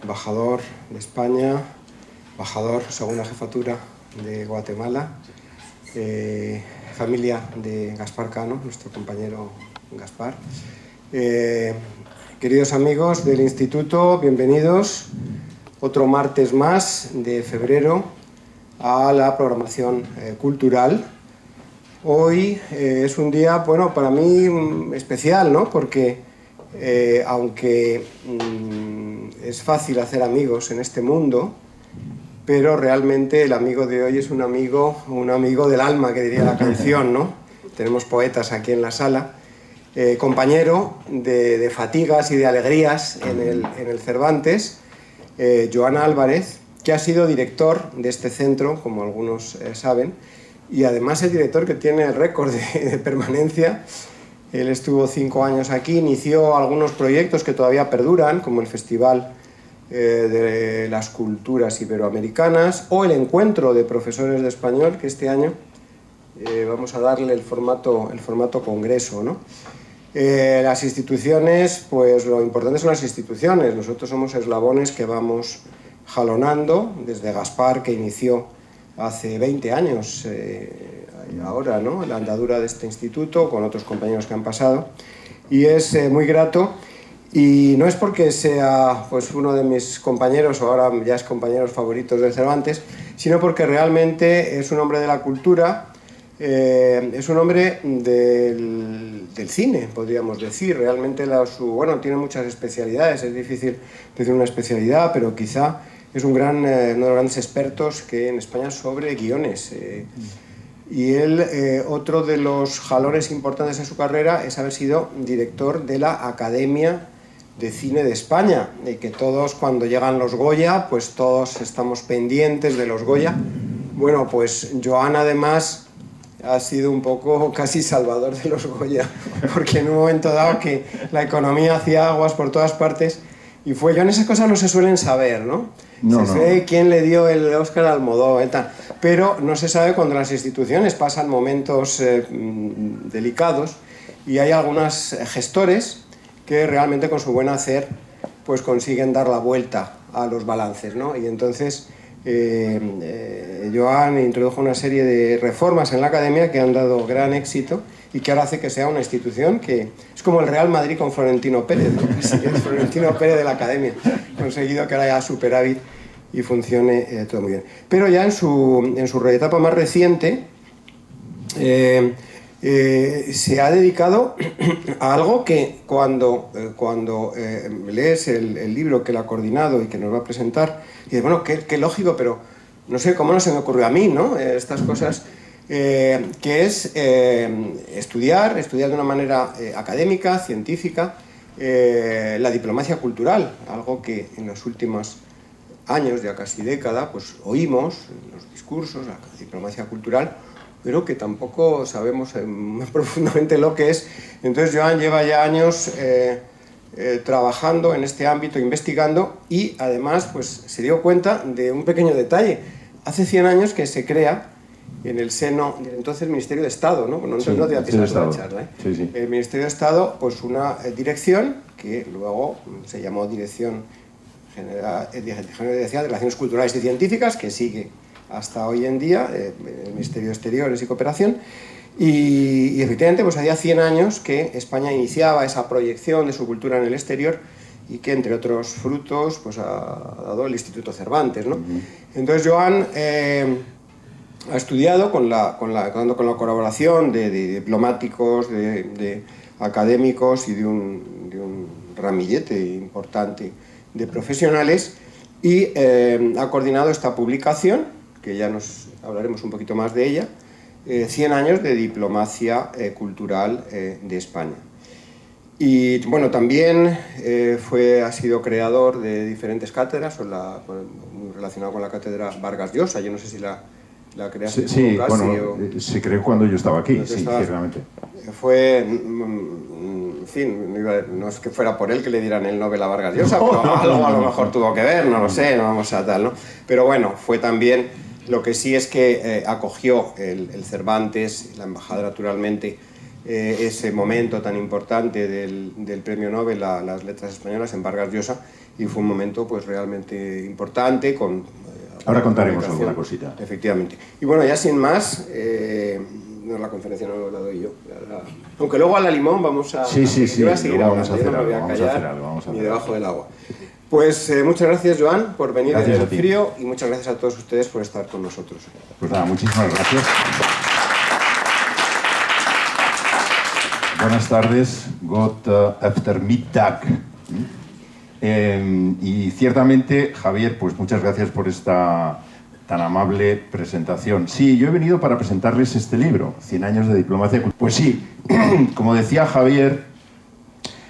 embajador de España, embajador segunda jefatura de Guatemala, familia de Gaspar Cano, nuestro compañero Gaspar. Queridos amigos del Instituto, bienvenidos otro martes más de febrero a la programación cultural. Hoy es un día, bueno, para mí especial, ¿no? Porque aunque es fácil hacer amigos en este mundo, pero realmente el amigo de hoy es un amigo del alma, que diría la canción, ¿no? Tenemos poetas aquí en la sala. Compañero de fatigas y de alegrías en el Cervantes, Joan Álvarez, que ha sido director de este centro, como algunos saben, y además el director que tiene el récord de permanencia. Él estuvo 5 años aquí, inició algunos proyectos que todavía perduran, como el Festival de las Culturas Iberoamericanas o el Encuentro de Profesores de Español, que este año vamos a darle el formato congreso, ¿no? Las instituciones, pues lo importante son las instituciones. Nosotros somos eslabones que vamos jalonando desde Gaspar, que inició hace 20 años ahora, ¿no?, la andadura de este instituto, con otros compañeros que han pasado, y es muy grato. Y no es porque sea pues uno de mis compañeros, o ahora ya es compañeros favoritos del Cervantes, sino porque realmente es un hombre de la cultura, es un hombre del cine, podríamos decir. Realmente bueno, tiene muchas especialidades, es difícil decir una especialidad, pero quizá es uno de los grandes expertos que en España sobre guiones. Y él, otro de los jalones importantes en su carrera es haber sido director de la Academia de Cine de España, y que todos, cuando llegan los Goya, pues todos estamos pendientes de los Goya. Bueno, pues Joan además ha sido un poco casi salvador de los Goya, porque en un momento dado que la economía hacía aguas por todas partes, y fue yo, en esas cosas no se suelen saber, ¿no? Se sabe quién le dio el Oscar a Almodóvar y tal, pero no se sabe cuando las instituciones pasan momentos delicados, y hay algunos gestores que realmente con su buen hacer pues consiguen dar la vuelta a los balances, ¿no? Y entonces Joan introdujo una serie de reformas en la academia que han dado gran éxito y que ahora hace que sea una institución que es como el Real Madrid con Florentino Pérez, ¿no? El Florentino Pérez de la academia. Ha conseguido que ahora haya superávit y funcione todo muy bien. Pero ya en su etapa más reciente se ha dedicado a algo que cuando lees el libro que él ha coordinado y que nos va a presentar, y dices, bueno, qué lógico, pero no sé cómo no se me ocurrió a mí, ¿no? Estas cosas, que es estudiar de una manera académica, científica, la diplomacia cultural, algo que en los últimos años, ya casi década, pues oímos en los discursos, la diplomacia cultural, pero que tampoco sabemos más profundamente lo que es. Entonces Joan lleva ya años trabajando en este ámbito, investigando, y además pues se dio cuenta de un pequeño detalle. Hace 100 años que se crea en el seno del entonces Ministerio de Estado, ¿no? Bueno, no te voy a pisar la charla, ¿eh? Sí. El Ministerio de Estado, pues una dirección que luego se llamó Dirección General de Relaciones Culturales y Científicas, que sigue hasta hoy en día, el Ministerio de Exteriores y Cooperación, y efectivamente pues hacía 100 años que España iniciaba esa proyección de su cultura en el exterior, y que entre otros frutos pues ha dado el Instituto Cervantes, ¿no? Entonces Joan ha estudiado con la colaboración de diplomáticos, de académicos y de un ramillete importante de profesionales, y ha coordinado esta publicación, que ya nos hablaremos un poquito más de ella, 100 años de diplomacia cultural de España. Y bueno, también ha sido creador de diferentes cátedras, muy relacionado con la cátedra Vargas Llosa. Yo no sé si la creaste tú, sí, casi, bueno, se creó cuando yo estaba aquí, sí, realmente. Fue, en fin, no es que fuera por él que le dieran el Nobel a Vargas Llosa, pero algo a lo mejor tuvo que ver, no lo sé, no vamos a tal, ¿no? Pero bueno, fue también, lo que sí es que acogió el Cervantes, la embajada naturalmente, ese momento tan importante del Premio Nobel a las letras españolas en Vargas Llosa, y fue un momento pues realmente importante con... Ahora contaremos alguna cosita. Efectivamente. Y bueno, ya sin más, no, la conferencia no la doy yo. Aunque luego a la limón vamos a... Sí, voy a seguir vamos a hacer hablando, algo, no me voy a callar ni debajo del agua. Pues muchas gracias, Joan, por venir en el frío, y muchas gracias a todos ustedes por estar con nosotros. Pues nada, muchísimas gracias. Buenas tardes, Gott Eftermittag. Y ciertamente, Javier, pues muchas gracias por esta tan amable presentación. Sí, yo he venido para presentarles este libro, 100 años de diplomacia. Pues sí, como decía Javier,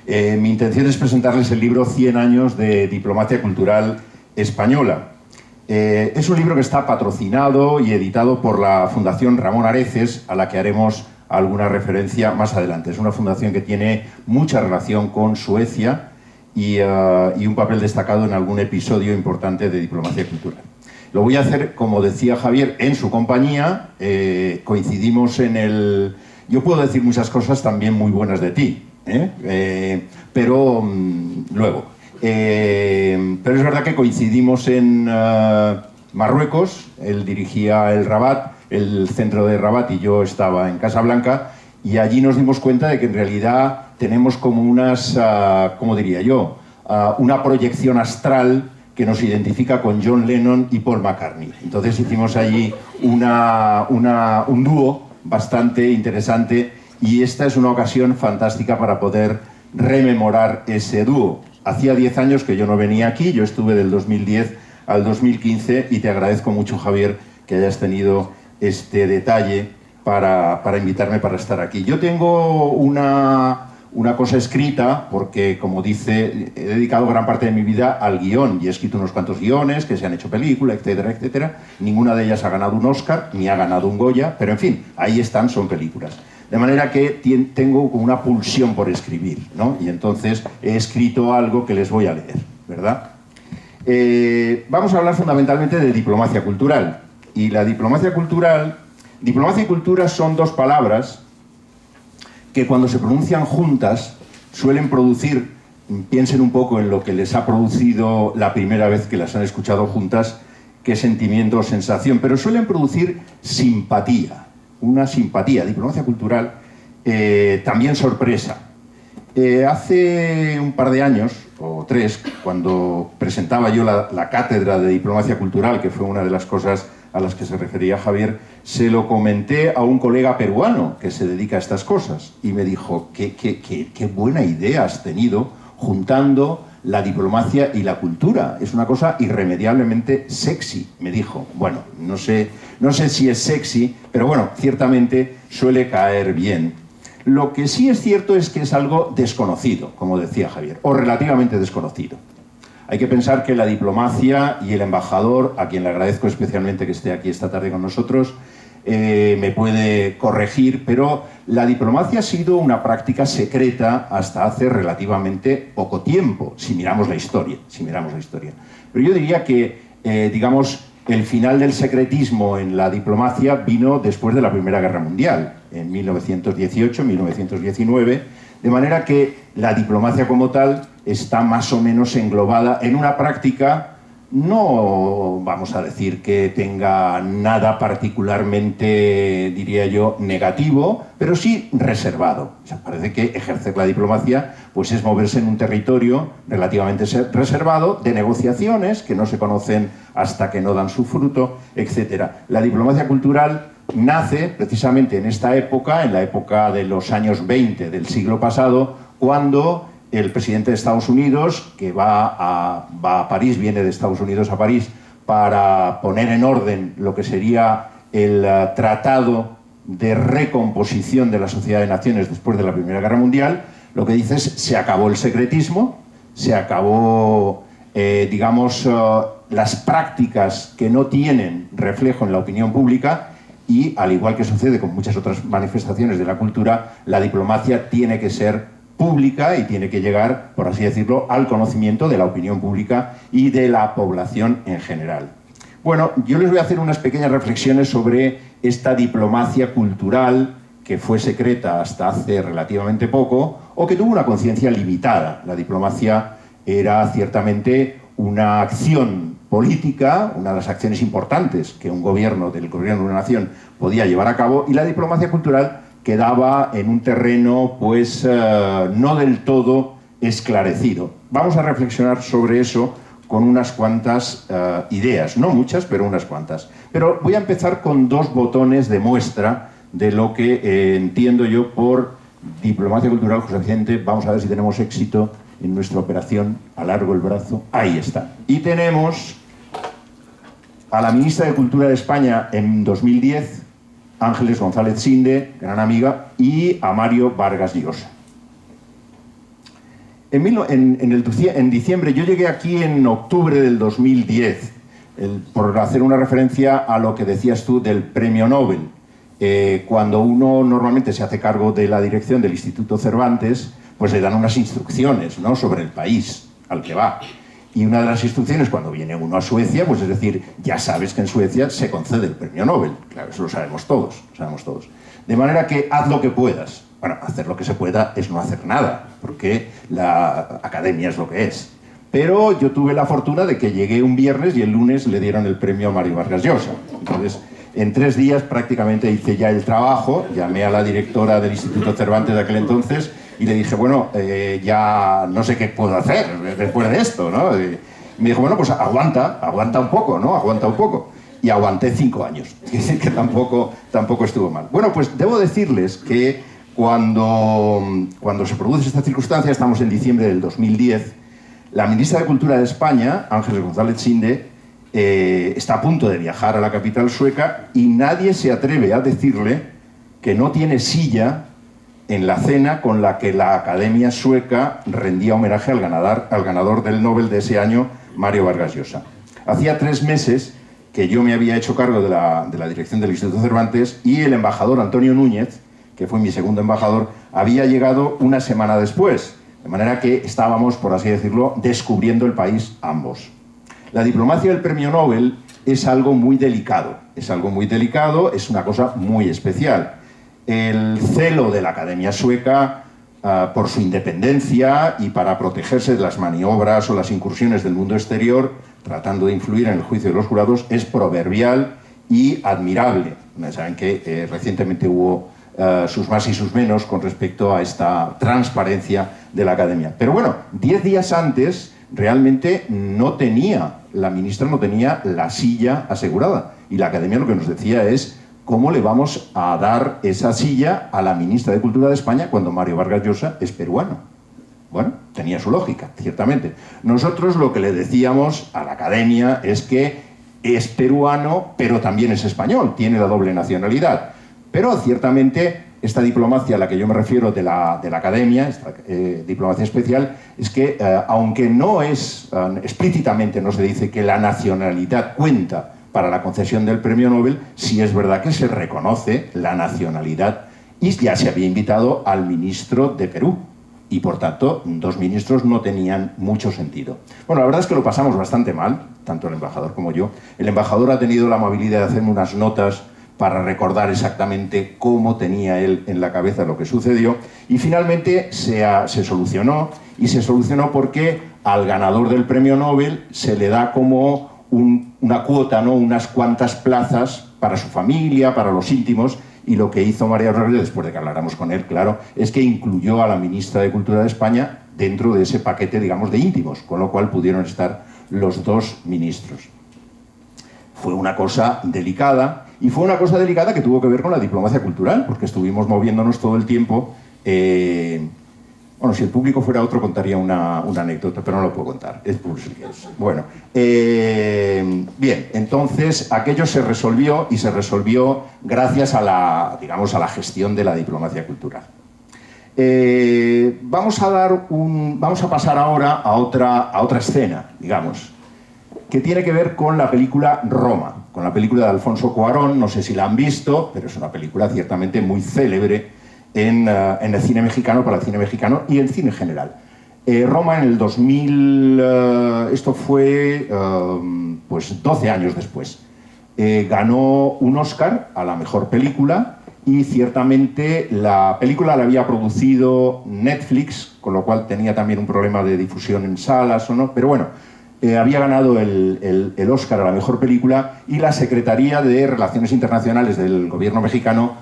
mi intención es presentarles el libro 100 años de diplomacia cultural española. Es un libro que está patrocinado y editado por la Fundación Ramón Areces, a la que haremos alguna referencia más adelante. Es una fundación que tiene mucha relación con Suecia y un papel destacado en algún episodio importante de diplomacia cultural. Lo voy a hacer, como decía Javier, en su compañía. Coincidimos en el... Yo puedo decir muchas cosas también muy buenas de ti, pero luego. Pero es verdad que coincidimos en Marruecos. Él dirigía el Rabat, el centro de Rabat, y yo estaba en Casablanca, y allí nos dimos cuenta de que en realidad tenemos como unas, ¿cómo diría yo? Una proyección astral que nos identifica con John Lennon y Paul McCartney. Entonces hicimos allí un dúo bastante interesante, y esta es una ocasión fantástica para poder rememorar ese dúo. Hacía 10 años que yo no venía aquí, yo estuve del 2010 al 2015, y te agradezco mucho, Javier, que hayas tenido este detalle para invitarme para estar aquí. Yo tengo una cosa escrita, porque, como dice, he dedicado gran parte de mi vida al guión, y he escrito unos cuantos guiones que se han hecho película, etcétera, etcétera. Ninguna de ellas ha ganado un Oscar, ni ha ganado un Goya, pero en fin, ahí están, son películas. De manera que tengo como una pulsión por escribir, ¿no? Y entonces he escrito algo que les voy a leer, ¿verdad? Vamos a hablar fundamentalmente de diplomacia cultural. Y la diplomacia y cultura son dos palabras que, cuando se pronuncian juntas, suelen producir, piensen un poco en lo que les ha producido la primera vez que las han escuchado juntas, qué sentimiento o sensación, pero suelen producir simpatía, una simpatía. Diplomacia cultural, también sorpresa. Hace un par de años, o 3, cuando presentaba yo la cátedra de diplomacia cultural, que fue una de las cosas a las que se refería Javier, se lo comenté a un colega peruano que se dedica a estas cosas, y me dijo, qué buena idea has tenido juntando la diplomacia y la cultura. Es una cosa irremediablemente sexy, me dijo. Bueno, no sé si es sexy, pero bueno, ciertamente suele caer bien. Lo que sí es cierto es que es algo desconocido, como decía Javier, o relativamente desconocido. Hay que pensar que la diplomacia, y el embajador, a quien le agradezco especialmente que esté aquí esta tarde con nosotros, me puede corregir, pero la diplomacia ha sido una práctica secreta hasta hace relativamente poco tiempo, si miramos la historia. Pero yo diría que, digamos, el final del secretismo en la diplomacia vino después de la Primera Guerra Mundial, en 1918-1919, de manera que la diplomacia como tal está más o menos englobada en una práctica, no vamos a decir que tenga nada particularmente, diría yo, negativo, pero sí reservado. O sea, parece que ejercer la diplomacia pues es moverse en un territorio relativamente reservado, de negociaciones que no se conocen hasta que no dan su fruto, etc. La diplomacia cultural nace precisamente en esta época, en la época de los años 20 del siglo pasado, cuando el presidente de Estados Unidos, que va a París, viene de Estados Unidos a París, para poner en orden lo que sería el tratado de recomposición de la Sociedad de Naciones después de la Primera Guerra Mundial, lo que dice es: se acabó el secretismo, se acabó, digamos, las prácticas que no tienen reflejo en la opinión pública, y, al igual que sucede con muchas otras manifestaciones de la cultura, la diplomacia tiene que ser pública y tiene que llegar, por así decirlo, al conocimiento de la opinión pública y de la población en general. Bueno, yo les voy a hacer unas pequeñas reflexiones sobre esta diplomacia cultural que fue secreta hasta hace relativamente poco, o que tuvo una conciencia limitada. La diplomacia era ciertamente una acción política, una de las acciones importantes que un gobierno del gobierno de una nación podía llevar a cabo, y la diplomacia cultural quedaba en un terreno pues no del todo esclarecido. Vamos a reflexionar sobre eso con unas cuantas ideas, no muchas, pero unas cuantas. Pero voy a empezar con dos botones de muestra de lo que entiendo yo por diplomacia cultural. José Vicente, vamos a ver si tenemos éxito en nuestra operación. Alargo el brazo, ahí está. Y tenemos a la ministra de Cultura de España en 2010, Ángeles González Sinde, gran amiga, y a Mario Vargas Llosa. En diciembre, yo llegué aquí en octubre del 2010, por hacer una referencia a lo que decías tú del premio Nobel. Cuando uno normalmente se hace cargo de la dirección del Instituto Cervantes, pues le dan unas instrucciones, ¿no?, sobre el país al que va. Y una de las instrucciones cuando viene uno a Suecia, pues es decir, ya sabes que en Suecia se concede el premio Nobel. Claro, eso lo sabemos todos, De manera que haz lo que puedas. Bueno, hacer lo que se pueda es no hacer nada, porque la academia es lo que es. Pero yo tuve la fortuna de que llegué un viernes y el lunes le dieron el premio a Mario Vargas Llosa. Entonces, en 3 días prácticamente hice ya el trabajo, llamé a la directora del Instituto Cervantes de aquel entonces y le dije, bueno, ya no sé qué puedo hacer después de esto, ¿no? Y me dijo, bueno, pues aguanta un poco, ¿no? Aguanta un poco. Y aguanté 5 años, que tampoco estuvo mal. Bueno, pues debo decirles que cuando se produce esta circunstancia, estamos en diciembre del 2010, la ministra de Cultura de España, Ángeles González Sinde, está a punto de viajar a la capital sueca y nadie se atreve a decirle que no tiene silla en la cena con la que la Academia Sueca rendía homenaje al ganador del Nobel de ese año, Mario Vargas Llosa. Hacía 3 meses que yo me había hecho cargo de la dirección del Instituto Cervantes y el embajador Antonio Núñez, que fue mi segundo embajador, había llegado una semana después. De manera que estábamos, por así decirlo, descubriendo el país ambos. La diplomacia del premio Nobel es algo muy delicado. Es una cosa muy especial. El celo de la Academia Sueca por su independencia y para protegerse de las maniobras o las incursiones del mundo exterior, tratando de influir en el juicio de los jurados, es proverbial y admirable. Saben que recientemente hubo sus más y sus menos con respecto a esta transparencia de la Academia. Pero bueno, 10 días antes realmente la ministra no tenía la silla asegurada. Y la Academia lo que nos decía es cómo le vamos a dar esa silla a la ministra de Cultura de España cuando Mario Vargas Llosa es peruano. Bueno, tenía su lógica, ciertamente. Nosotros lo que le decíamos a la Academia es que es peruano, pero también es español, tiene la doble nacionalidad. Pero ciertamente esta diplomacia a la que yo me refiero de la Academia, esta diplomacia especial, es que aunque no es explícitamente no se dice que la nacionalidad cuenta para la concesión del premio Nobel, sí es verdad que se reconoce la nacionalidad y ya se había invitado al ministro de Perú y por tanto 2 ministros no tenían mucho sentido. Bueno, la verdad es que lo pasamos bastante mal, tanto el embajador como yo. El embajador ha tenido la amabilidad de hacerme unas notas para recordar exactamente cómo tenía él en la cabeza lo que sucedió, y finalmente se solucionó, y se solucionó porque al ganador del premio Nobel se le da como una cuota, ¿no?, unas cuantas plazas para su familia, para los íntimos, y lo que hizo María Rodríguez, después de que habláramos con él, claro, es que incluyó a la ministra de Cultura de España dentro de ese paquete, digamos, de íntimos, con lo cual pudieron estar los 2 ministros. Fue una cosa delicada, y fue una cosa delicada que tuvo que ver con la diplomacia cultural, porque estuvimos moviéndonos todo el tiempo. Bueno, si el público fuera otro contaría una anécdota, pero no lo puedo contar, es público. Bueno, bien, entonces aquello se resolvió, y se resolvió gracias a la gestión de la diplomacia cultural. Vamos a pasar ahora a otra escena, digamos, que tiene que ver con la película Roma, con la película de Alfonso Cuarón. No sé si la han visto, pero es una película ciertamente muy célebre en el cine mexicano, para el cine mexicano y el cine en general. Roma en el 2000, esto fue pues 12 años después, ganó un Oscar a la mejor película y ciertamente la película la había producido Netflix, con lo cual tenía también un problema de difusión en salas o no, pero bueno, había ganado el Oscar a la mejor película y la Secretaría de Relaciones Internacionales del gobierno mexicano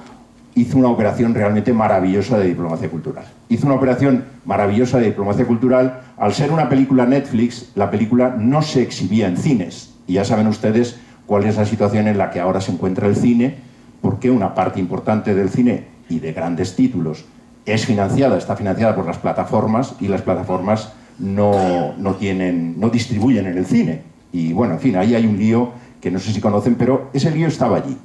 hizo una operación realmente maravillosa de diplomacia cultural. Hizo una operación maravillosa de diplomacia cultural. Al ser una película Netflix, la película no se exhibía en cines. Y ya saben ustedes cuál es la situación en la que ahora se encuentra el cine, porque una parte importante del cine y de grandes títulos está financiada por las plataformas, y las plataformas no distribuyen en el cine. Y bueno, en fin, ahí hay un lío que no sé si conocen, pero ese lío estaba allí.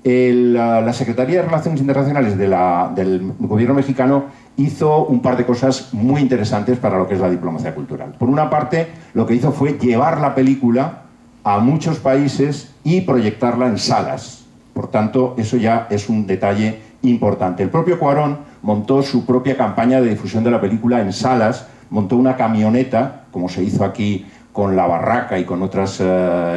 La Secretaría de Relaciones Internacionales del gobierno mexicano hizo un par de cosas muy interesantes para lo que es la diplomacia cultural. Por una parte, lo que hizo fue llevar la película a muchos países y proyectarla en salas. Por tanto, eso ya es un detalle importante. El propio Cuarón montó su propia campaña de difusión de la película en salas, montó una camioneta, como se hizo aquí con La Barraca y con otras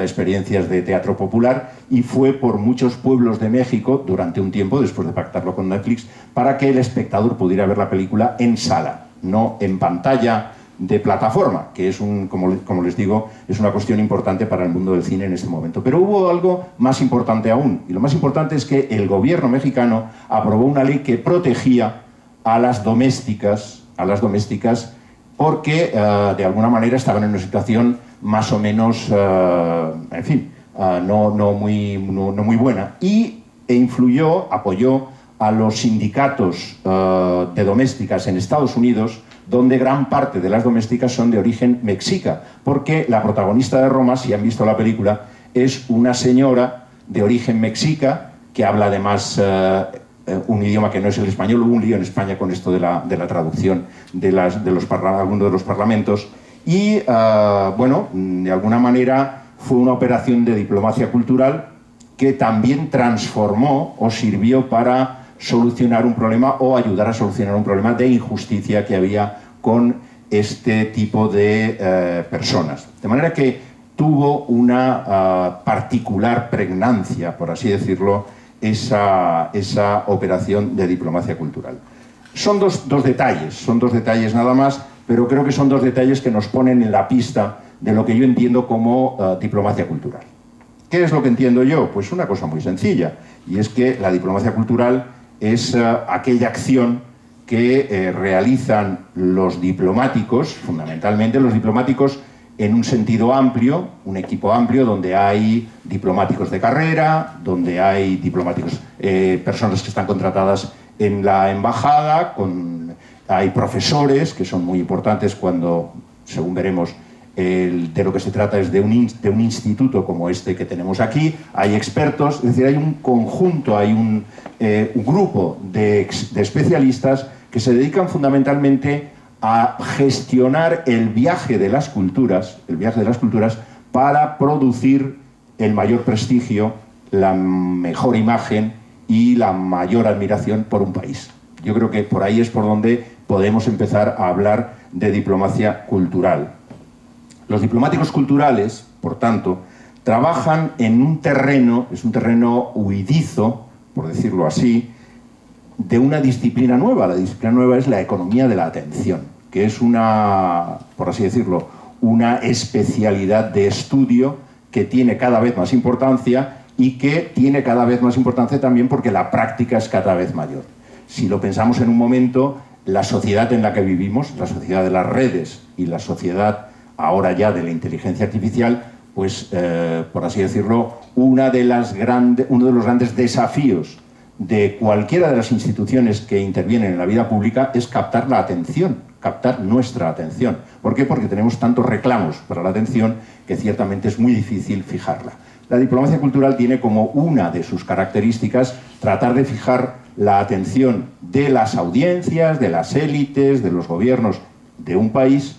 experiencias de teatro popular, y fue por muchos pueblos de México durante un tiempo, después de pactarlo con Netflix, para que el espectador pudiera ver la película en sala, no en pantalla de plataforma, que es, como les digo, es una cuestión importante para el mundo del cine en este momento. Pero hubo algo más importante aún, y lo más importante es que el gobierno mexicano aprobó una ley que protegía a las domésticas, porque de alguna manera estaban en una situación más o menos, en fin, no muy buena, apoyó a los sindicatos de domésticas en Estados Unidos, donde gran parte de las domésticas son de origen mexica, porque la protagonista de Roma, si han visto la película, es una señora de origen mexica que habla además un idioma que no es el español. Hubo un lío en España con esto de la traducción de algunos de los parlamentos, y bueno, de alguna manera fue una operación de diplomacia cultural que también transformó o sirvió para solucionar un problema o ayudar a solucionar un problema de injusticia que había con este tipo de personas. De manera que tuvo una particular pregnancia, por así decirlo, esa operación de diplomacia cultural. Son dos detalles nada más, pero creo que son dos detalles que nos ponen en la pista de lo que yo entiendo como diplomacia cultural. ¿Qué es lo que entiendo yo? Pues una cosa muy sencilla, y es que la diplomacia cultural es aquella acción que realizan los diplomáticos, fundamentalmente los diplomáticos en un sentido amplio, un equipo amplio donde hay diplomáticos de carrera, donde hay diplomáticos, personas que están contratadas en la embajada, hay profesores que son muy importantes cuando, según veremos, de lo que se trata es de un instituto como este que tenemos aquí, hay expertos, es decir, hay un conjunto, hay un grupo de especialistas que se dedican fundamentalmente a gestionar el viaje de las culturas para producir el mayor prestigio, la mejor imagen y la mayor admiración por un país. Yo creo que por ahí es por donde podemos empezar a hablar de diplomacia cultural. Los diplomáticos culturales, por tanto, trabajan en un terreno, es un terreno huidizo, por decirlo así, de una disciplina nueva. La disciplina nueva es la economía de la atención, que es por así decirlo, una especialidad de estudio que tiene cada vez más importancia, y que tiene cada vez más importancia también porque la práctica es cada vez mayor. Si lo pensamos en un momento, la sociedad en la que vivimos, la sociedad de las redes y la sociedad ahora ya de la inteligencia artificial, pues, por así decirlo, uno de los grandes desafíos de cualquiera de las instituciones que intervienen en la vida pública es captar la atención, captar nuestra atención. ¿Por qué? Porque tenemos tantos reclamos para la atención que ciertamente es muy difícil fijarla. La diplomacia cultural tiene como una de sus características tratar de fijar la atención de las audiencias, de las élites, de los gobiernos de un país,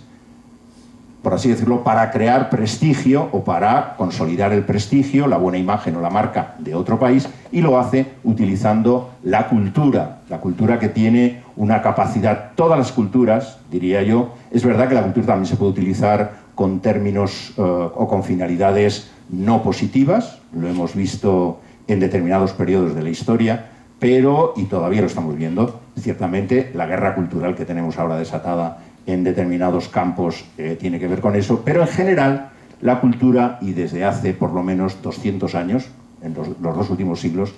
por así decirlo, para crear prestigio o para consolidar el prestigio, la buena imagen o la marca de otro país, y lo hace utilizando la cultura que tiene una capacidad. Todas las culturas, diría yo, es verdad que la cultura también se puede utilizar con términos o con finalidades no positivas, lo hemos visto en determinados periodos de la historia, pero, y todavía lo estamos viendo, ciertamente la guerra cultural que tenemos ahora desatada en determinados campos tiene que ver con eso, pero en general la cultura, y desde hace por lo menos 200 años, en los 2 últimos siglos,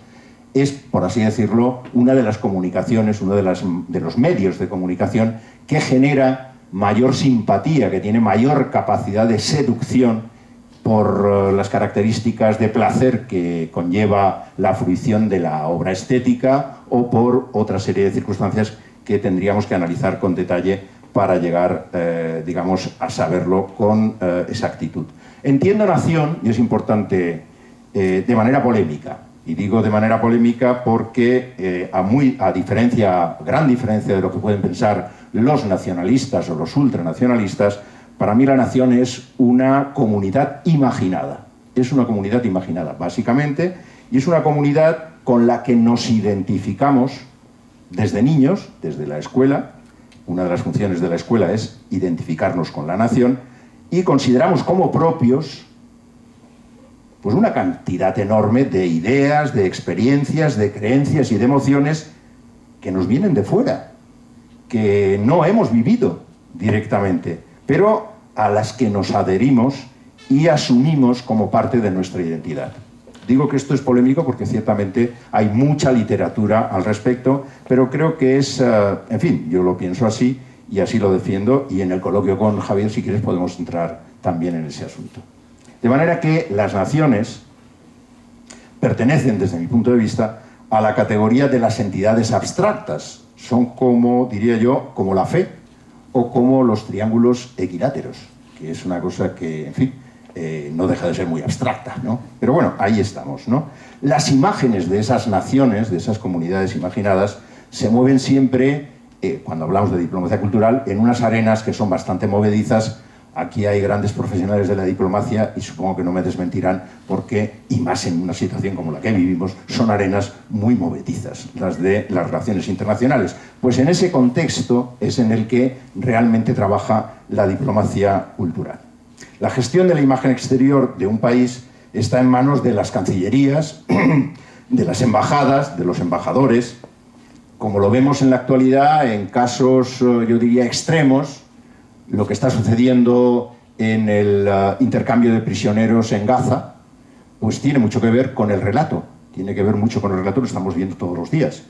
es, por así decirlo, una de las comunicaciones, uno de los medios de comunicación que genera mayor simpatía, que tiene mayor capacidad de seducción por las características de placer que conlleva la fruición de la obra estética o por otra serie de circunstancias que tendríamos que analizar con detalle para llegar, digamos, a saberlo con exactitud. Entiendo nación, y es importante, de manera polémica. Y digo de manera polémica porque, gran diferencia de lo que pueden pensar los nacionalistas o los ultranacionalistas, para mí la nación es una comunidad imaginada. Es una comunidad imaginada, básicamente, y es una comunidad con la que nos identificamos desde niños, desde la escuela. Una de las funciones de la escuela es identificarnos con la nación, y consideramos como propios pues una cantidad enorme de ideas, de experiencias, de creencias y de emociones que nos vienen de fuera, que no hemos vivido directamente, pero a las que nos adherimos y asumimos como parte de nuestra identidad. Digo que esto es polémico porque ciertamente hay mucha literatura al respecto, pero creo que es, en fin, yo lo pienso así y así lo defiendo, y en el coloquio con Javier, si quieres, podemos entrar también en ese asunto. De manera que las naciones pertenecen, desde mi punto de vista, a la categoría de las entidades abstractas. Son como, diría yo, como la fe o como los triángulos equiláteros, que es una cosa que, en fin, no deja de ser muy abstracta, ¿no? Pero bueno, ahí estamos, ¿no? Las imágenes de esas naciones, de esas comunidades imaginadas, se mueven siempre, cuando hablamos de diplomacia cultural, en unas arenas que son bastante movedizas. Aquí hay grandes profesionales de la diplomacia y supongo que no me desmentirán porque, y más en una situación como la que vivimos, son arenas muy movedizas, las de las relaciones internacionales. Pues en ese contexto es en el que realmente trabaja la diplomacia cultural. La gestión de la imagen exterior de un país está en manos de las cancillerías, de las embajadas, de los embajadores, como lo vemos en la actualidad en casos, yo diría, extremos. Lo que está sucediendo en el intercambio de prisioneros en Gaza, pues tiene mucho que ver con el relato. Tiene que ver mucho con el relato, lo estamos viendo todos los días.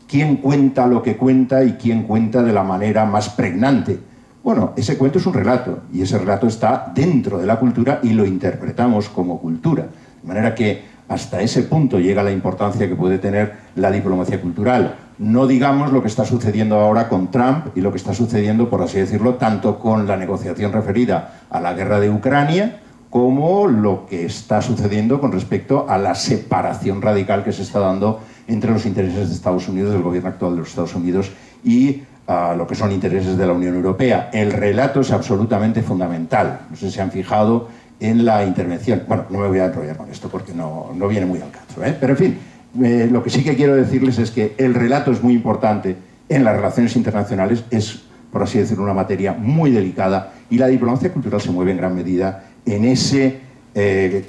¿Quién cuenta lo que cuenta y quién cuenta de la manera más pregnante? Bueno, ese cuento es un relato, y ese relato está dentro de la cultura y lo interpretamos como cultura. De manera que hasta ese punto llega la importancia que puede tener la diplomacia cultural. No digamos lo que está sucediendo ahora con Trump y lo que está sucediendo, por así decirlo, tanto con la negociación referida a la guerra de Ucrania, como lo que está sucediendo con respecto a la separación radical que se está dando entre los intereses de Estados Unidos, del gobierno actual de los Estados Unidos, y lo que son intereses de la Unión Europea. El relato es absolutamente fundamental. No sé si se han fijado en la intervención. Bueno, no me voy a enrollar con esto porque no viene muy al caso, ¿eh? Pero en fin, lo que sí que quiero decirles es que el relato es muy importante en las relaciones internacionales, es, por así decirlo, una materia muy delicada, y la diplomacia cultural se mueve en gran medida en ese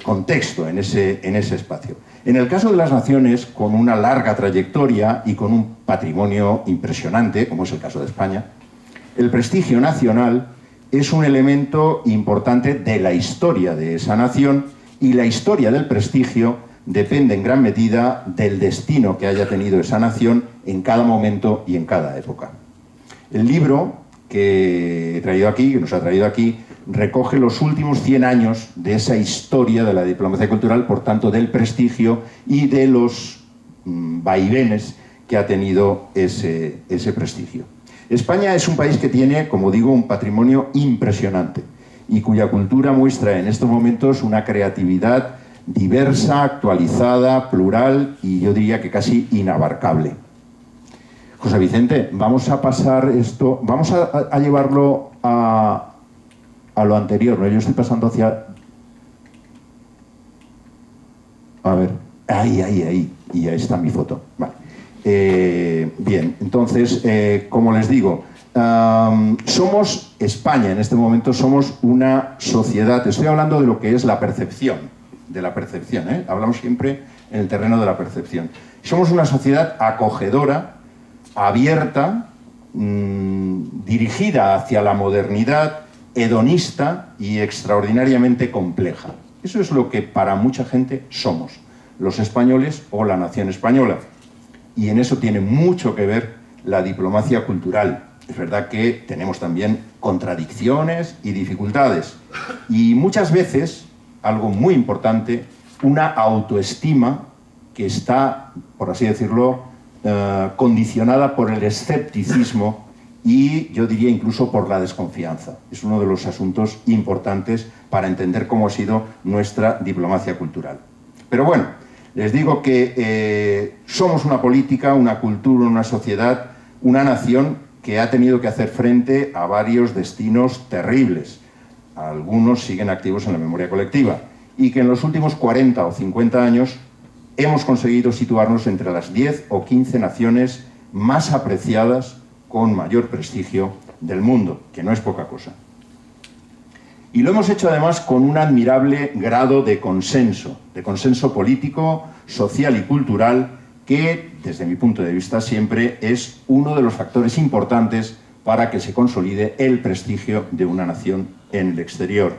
contexto, en ese espacio. En el caso de las naciones, con una larga trayectoria y con un patrimonio impresionante, como es el caso de España, el prestigio nacional es un elemento importante de la historia de esa nación, y la historia del prestigio depende en gran medida del destino que haya tenido esa nación en cada momento y en cada época. El libro que he traído aquí, que nos ha traído aquí, recoge los últimos 100 años de esa historia de la diplomacia cultural, por tanto del prestigio y de los vaivenes que ha tenido ese prestigio. España es un país que tiene, como digo, un patrimonio impresionante y cuya cultura muestra en estos momentos una creatividad diversa, actualizada, plural y yo diría que casi inabarcable. José Vicente, vamos a pasar esto, vamos a llevarlo a lo anterior, ¿no? Yo estoy pasando hacia... A ver, ahí, y ya está mi foto. Vale. Bien, entonces, como les digo, somos España en este momento, somos una sociedad, estoy hablando de lo que es la percepción, de la percepción, ¿eh? Hablamos siempre en el terreno de la percepción. Somos una sociedad acogedora, abierta, dirigida hacia la modernidad, hedonista y extraordinariamente compleja. Eso es lo que para mucha gente somos, los españoles o la nación española. Y en eso tiene mucho que ver la diplomacia cultural. Es verdad que tenemos también contradicciones y dificultades. Y muchas veces, algo muy importante, una autoestima que está, por así decirlo, condicionada por el escepticismo y yo diría incluso por la desconfianza. Es uno de los asuntos importantes para entender cómo ha sido nuestra diplomacia cultural. Pero bueno, les digo que somos una política, una cultura, una sociedad, una nación que ha tenido que hacer frente a varios destinos terribles. Algunos siguen activos en la memoria colectiva y que en los últimos 40 o 50 años hemos conseguido situarnos entre las 10 o 15 naciones más apreciadas con mayor prestigio del mundo, que no es poca cosa. Y lo hemos hecho además con un admirable grado de consenso político, social y cultural, que desde mi punto de vista siempre es uno de los factores importantes para que se consolide el prestigio de una nación en el exterior.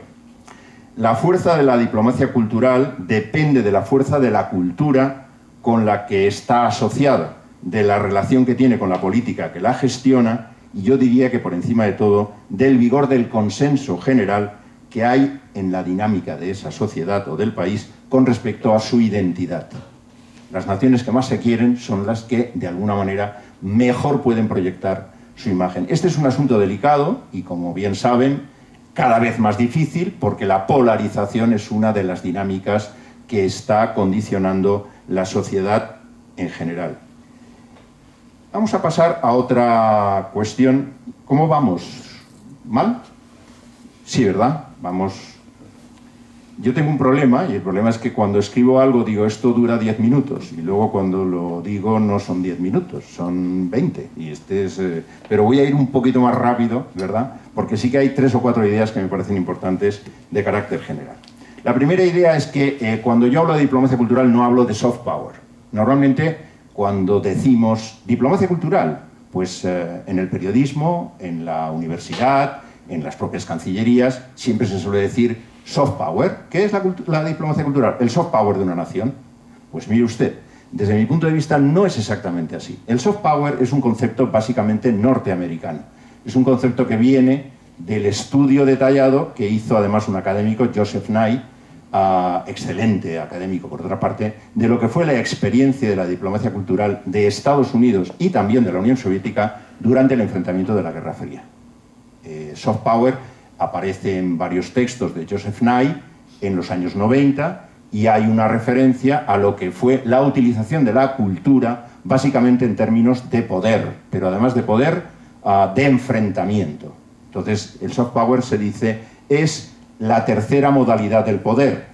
La fuerza de la diplomacia cultural depende de la fuerza de la cultura con la que está asociada, de la relación que tiene con la política que la gestiona y yo diría que por encima de todo del vigor del consenso general que hay en la dinámica de esa sociedad o del país con respecto a su identidad. Las naciones que más se quieren son las que de alguna manera mejor pueden proyectar su imagen. Este es un asunto delicado y como bien saben cada vez más difícil porque la polarización es una de las dinámicas que está condicionando la sociedad en general. Vamos a pasar a otra cuestión. ¿Cómo vamos? ¿Mal? Sí, ¿verdad? Vamos. Yo tengo un problema, y el problema es que cuando escribo algo digo esto dura 10 minutos, y luego cuando lo digo no son 10 minutos, son 20. Y pero voy a ir un poquito más rápido, ¿verdad? Porque sí que hay 3 o 4 ideas que me parecen importantes de carácter general. La primera idea es que cuando yo hablo de diplomacia cultural no hablo de soft power. Normalmente cuando decimos diplomacia cultural, pues en el periodismo, en la universidad, en las propias cancillerías, siempre se suele decir soft power. ¿Qué es la diplomacia cultural? El soft power de una nación. Pues mire usted, desde mi punto de vista no es exactamente así. El soft power es un concepto básicamente norteamericano. Es un concepto que viene del estudio detallado que hizo además un académico, Joseph Nye, excelente académico por otra parte, de lo que fue la experiencia de la diplomacia cultural de Estados Unidos y también de la Unión Soviética durante el enfrentamiento de la Guerra Fría. Soft power aparece en varios textos de Joseph Nye en los años 90 y hay una referencia a lo que fue la utilización de la cultura básicamente en términos de poder, pero además de poder, de enfrentamiento. Entonces el soft power se dice es la tercera modalidad del poder.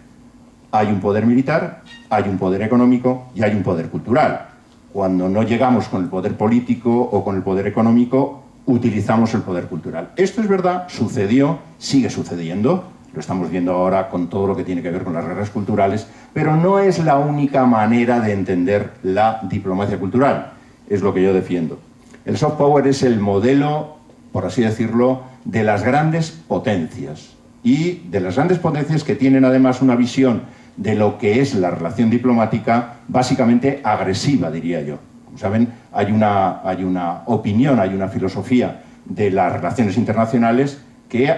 Hay un poder militar, hay un poder económico y hay un poder cultural. Cuando no llegamos con el poder político o con el poder económico, utilizamos el poder cultural. Esto es verdad, sucedió, sigue sucediendo, lo estamos viendo ahora con todo lo que tiene que ver con las guerras culturales, pero no es la única manera de entender la diplomacia cultural, es lo que yo defiendo. El soft power es el modelo, por así decirlo, de las grandes potencias. Y de las grandes potencias que tienen además una visión de lo que es la relación diplomática básicamente agresiva, diría yo. Como saben, hay una opinión, hay una filosofía de las relaciones internacionales que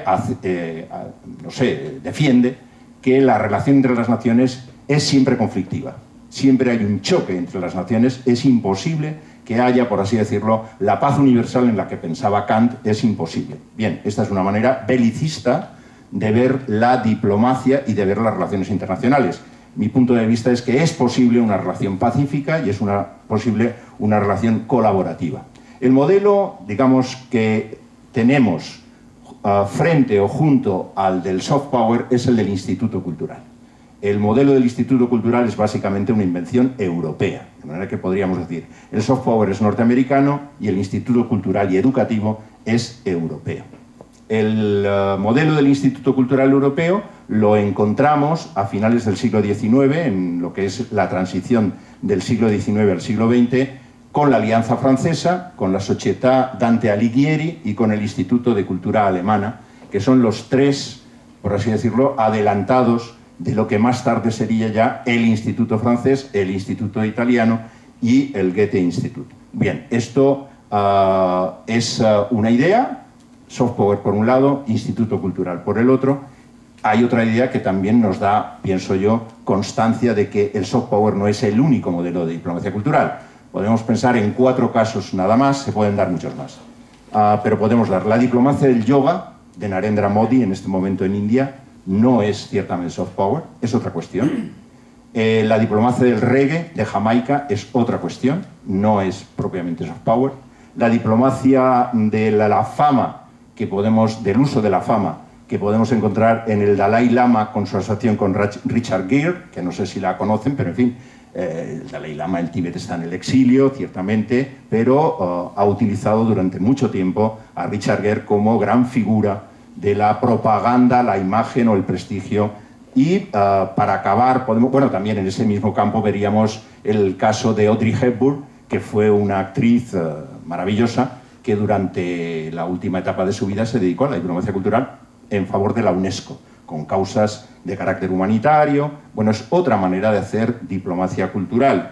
defiende que la relación entre las naciones es siempre conflictiva. Siempre hay un choque entre las naciones, es imposible que haya, por así decirlo, la paz universal en la que pensaba Kant, es imposible. Bien, esta es una manera belicista de ver la diplomacia y de ver las relaciones internacionales. Mi punto de vista es que es posible una relación pacífica y es posible una relación colaborativa. El modelo, digamos, que tenemos frente o junto al del soft power es el del Instituto Cultural. El modelo del Instituto Cultural es básicamente una invención europea, de manera que podríamos decir el soft power es norteamericano y el Instituto Cultural y Educativo es europeo. El modelo del Instituto Cultural Europeo lo encontramos a finales del siglo XIX, en lo que es la transición del siglo XIX al siglo XX, con la Alianza Francesa, con la Società Dante Alighieri y con el Instituto de Cultura Alemana, que son los tres, por así decirlo, adelantados de lo que más tarde sería ya el Instituto Francés, el Instituto Italiano y el Goethe Institut. Bien, esto es una idea, soft power por un lado, Instituto Cultural por el otro. Hay otra idea que también nos da, pienso yo, constancia de que el soft power no es el único modelo de diplomacia cultural. Podemos pensar en 4 casos nada más, se pueden dar muchos más. Pero podemos dar la diplomacia del yoga de Narendra Modi en este momento en India, no es ciertamente soft power, es otra cuestión. La diplomacia del reggae de Jamaica es otra cuestión, no es propiamente soft power. La diplomacia de la fama, del uso de la fama, que podemos encontrar en el Dalai Lama con su asociación con Richard Gere, que no sé si la conocen, pero en fin, el Dalai Lama, el Tíbet está en el exilio, ciertamente, pero ha utilizado durante mucho tiempo a Richard Gere como gran figura de la propaganda, la imagen o el prestigio. Y para acabar, también en ese mismo campo veríamos el caso de Audrey Hepburn, que fue una actriz maravillosa que durante la última etapa de su vida se dedicó a la diplomacia cultural en favor de la UNESCO, con causas de carácter humanitario. Bueno, es otra manera de hacer diplomacia cultural.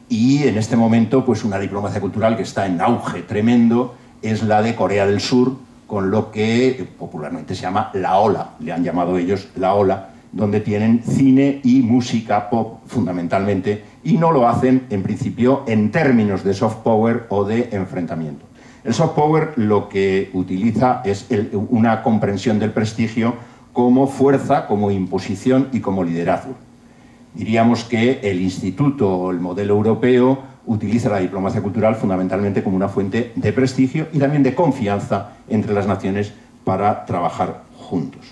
Y en este momento, pues una diplomacia cultural que está en auge tremendo es la de Corea del Sur, con lo que popularmente se llama la ola, le han llamado ellos la ola, donde tienen cine y música pop fundamentalmente, y no lo hacen en principio en términos de soft power o de enfrentamiento. El soft power lo que utiliza es una comprensión del prestigio como fuerza, como imposición y como liderazgo. Diríamos que el instituto o el modelo europeo utiliza la diplomacia cultural fundamentalmente como una fuente de prestigio y también de confianza entre las naciones para trabajar juntos.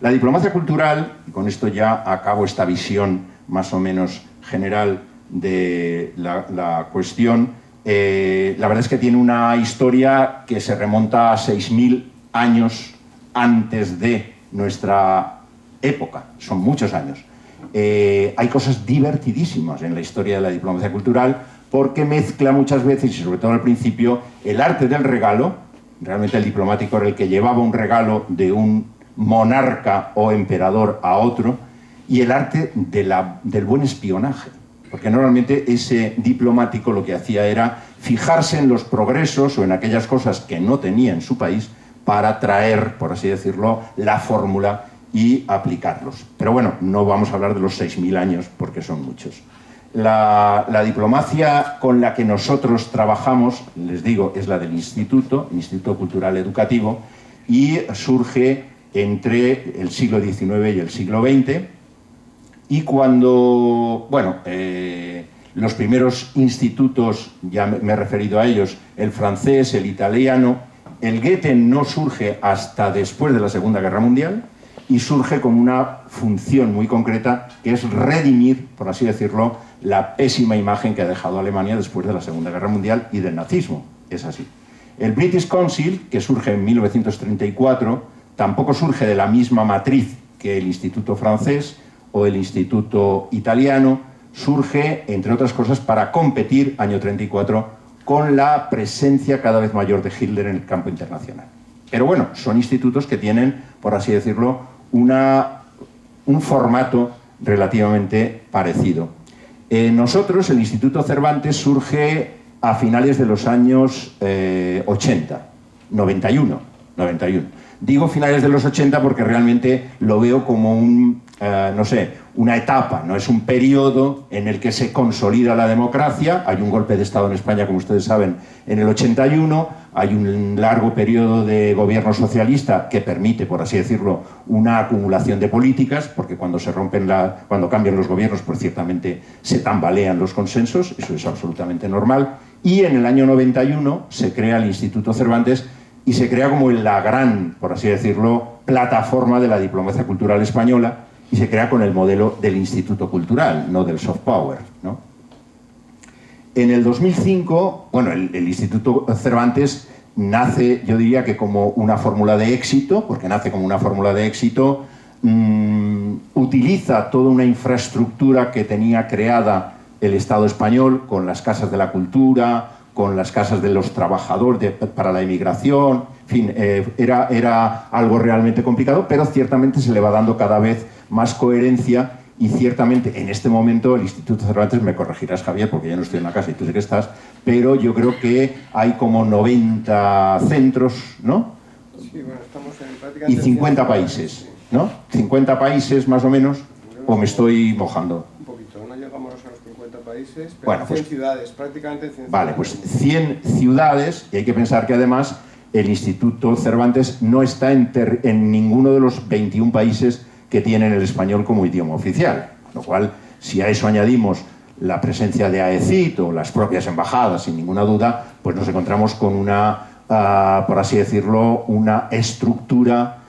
La diplomacia cultural, y con esto ya acabo esta visión más o menos general de la cuestión, la verdad es que tiene una historia que se remonta a 6.000 años antes de nuestra época, son muchos años. Hay cosas divertidísimas en la historia de la diplomacia cultural porque mezcla muchas veces, y sobre todo al principio, el arte del regalo. Realmente el diplomático era el que llevaba un regalo de un monarca o emperador a otro, y el arte del buen espionaje. Porque normalmente ese diplomático lo que hacía era fijarse en los progresos o en aquellas cosas que no tenía en su país para traer, por así decirlo, la fórmula y aplicarlos. Pero bueno, no vamos a hablar de los 6.000 años porque son muchos. La diplomacia con la que nosotros trabajamos, les digo, es la del Instituto Cultural Educativo, y surge entre el siglo XIX y el siglo XX. Y cuando, los primeros institutos, ya me he referido a ellos, el francés, el italiano, el Goethe no surge hasta después de la Segunda Guerra Mundial y surge con una función muy concreta, que es redimir, por así decirlo, la pésima imagen que ha dejado Alemania después de la Segunda Guerra Mundial y del nazismo. Es así. El British Council, que surge en 1934, tampoco surge de la misma matriz que el Instituto francés o el Instituto italiano, surge, entre otras cosas, para competir, año 34, con la presencia cada vez mayor de Hitler en el campo internacional. Pero bueno, son institutos que tienen, por así decirlo, un formato relativamente parecido. Nosotros, el Instituto Cervantes, surge a finales de los años 91. Digo finales de los 80 porque realmente lo veo como una etapa, no es un periodo en el que se consolida la democracia. Hay un golpe de Estado en España, como ustedes saben, en el 81, hay un largo periodo de gobierno socialista que permite, por así decirlo, una acumulación de políticas, porque cuando cambian los gobiernos, pues ciertamente se tambalean los consensos, eso es absolutamente normal. Y en el año 91 se crea el Instituto Cervantes, y se crea como la gran, por así decirlo, plataforma de la diplomacia cultural española, y se crea con el modelo del Instituto Cultural, no del soft power, ¿no? En el 2005, el Instituto Cervantes nace, yo diría que como una fórmula de éxito, porque nace como una fórmula de éxito, utiliza toda una infraestructura que tenía creada el Estado español con las casas de la cultura, con las casas de los trabajadores para la inmigración, en fin, era algo realmente complicado, pero ciertamente se le va dando cada vez más coherencia y ciertamente en este momento el Instituto Cervantes, me corregirás Javier, porque yo no estoy en la casa y tú sí que estás, pero yo creo que hay como 90 centros, ¿no? Sí, bueno, estamos en prácticamente y 50 países, ¿no? 50 países más o menos, o me estoy mojando. Un poquito, no llegamos a los 50 países, pero Bueno, 100 ciudades, prácticamente 100 ciudades. Vale, pues 100 ciudades, y hay que pensar que además el Instituto Cervantes no está en ninguno de los 21 países que tienen el español como idioma oficial, con lo cual, si a eso añadimos la presencia de AECIT o las propias embajadas, sin ninguna duda, pues nos encontramos con una, por así decirlo, una estructura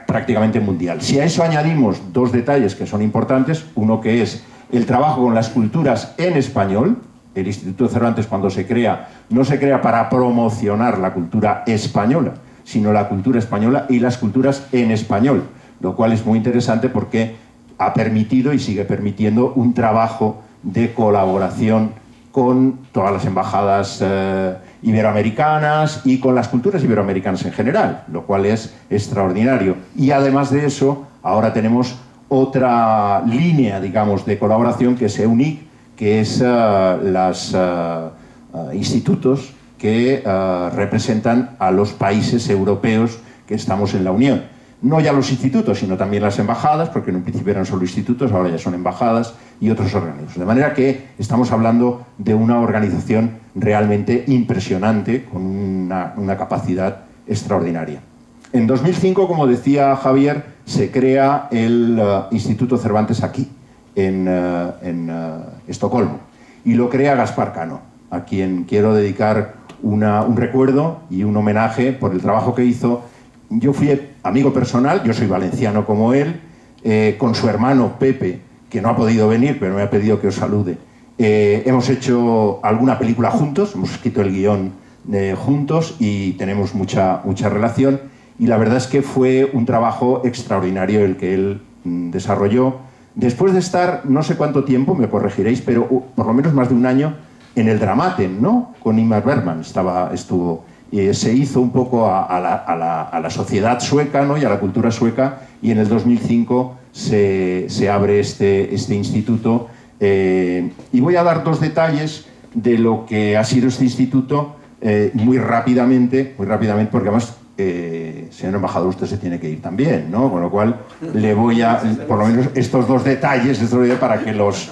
prácticamente mundial. Si a eso añadimos dos detalles que son importantes, uno que es el trabajo con las culturas en español. El Instituto Cervantes, cuando se crea, no se crea para promocionar la cultura española, sino la cultura española y las culturas en español, lo cual es muy interesante porque ha permitido y sigue permitiendo un trabajo de colaboración con todas las embajadas iberoamericanas y con las culturas iberoamericanas en general, lo cual es extraordinario. Y además de eso, ahora tenemos otra línea, digamos, de colaboración que es EUNIC, que es los institutos que representan a los países europeos que estamos en la Unión. No ya los institutos, sino también las embajadas, porque en un principio eran solo institutos, ahora ya son embajadas y otros organismos. De manera que estamos hablando de una organización realmente impresionante, con una capacidad extraordinaria. En 2005, como decía Javier, se crea el Instituto Cervantes aquí, en Estocolmo, y lo crea Gaspar Cano, a quien quiero dedicar un recuerdo y un homenaje por el trabajo que hizo. Yo fui amigo personal, yo soy valenciano como él, con su hermano Pepe, que no ha podido venir, pero me ha pedido que os salude. Hemos hecho alguna película juntos, hemos escrito el guión juntos y tenemos mucha relación, y la verdad es que fue un trabajo extraordinario el que él desarrolló. Después de estar, no sé cuánto tiempo, me corregiréis, pero por lo menos más de un año en el Dramaten, ¿no? Con Ingmar Bergman estuvo. Se hizo un poco a la sociedad sueca, ¿no? Y a la cultura sueca, y en el 2005 se abre este instituto. Y voy a dar dos detalles de lo que ha sido este instituto muy rápidamente, porque además, señor embajador, usted se tiene que ir también, ¿no? Con lo cual le voy a, por lo menos estos dos detalles, para que los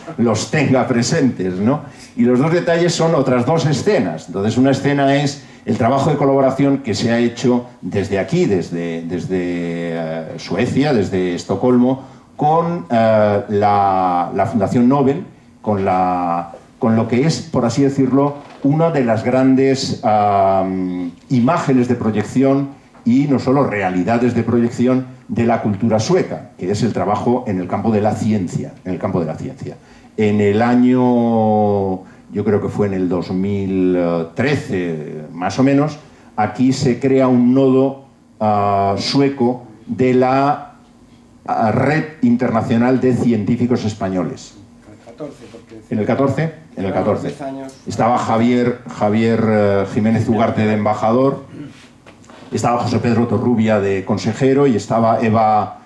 tenga presentes, ¿no? Y los dos detalles son otras dos escenas. Entonces, una escena es el trabajo de colaboración que se ha hecho desde aquí, desde Suecia, desde Estocolmo, con la Fundación Nobel, con lo que es, por así decirlo, una de las grandes imágenes de proyección y no solo realidades de proyección de la cultura sueca, que es el trabajo en el campo de la ciencia. En el año, yo creo que fue en el 2013, más o menos, aquí se crea un nodo sueco de la Red Internacional de Científicos Españoles. ¿En el 14? En el 14. Estaba Javier Jiménez Ugarte de embajador, estaba José Pedro Torrubia de consejero y estaba Eva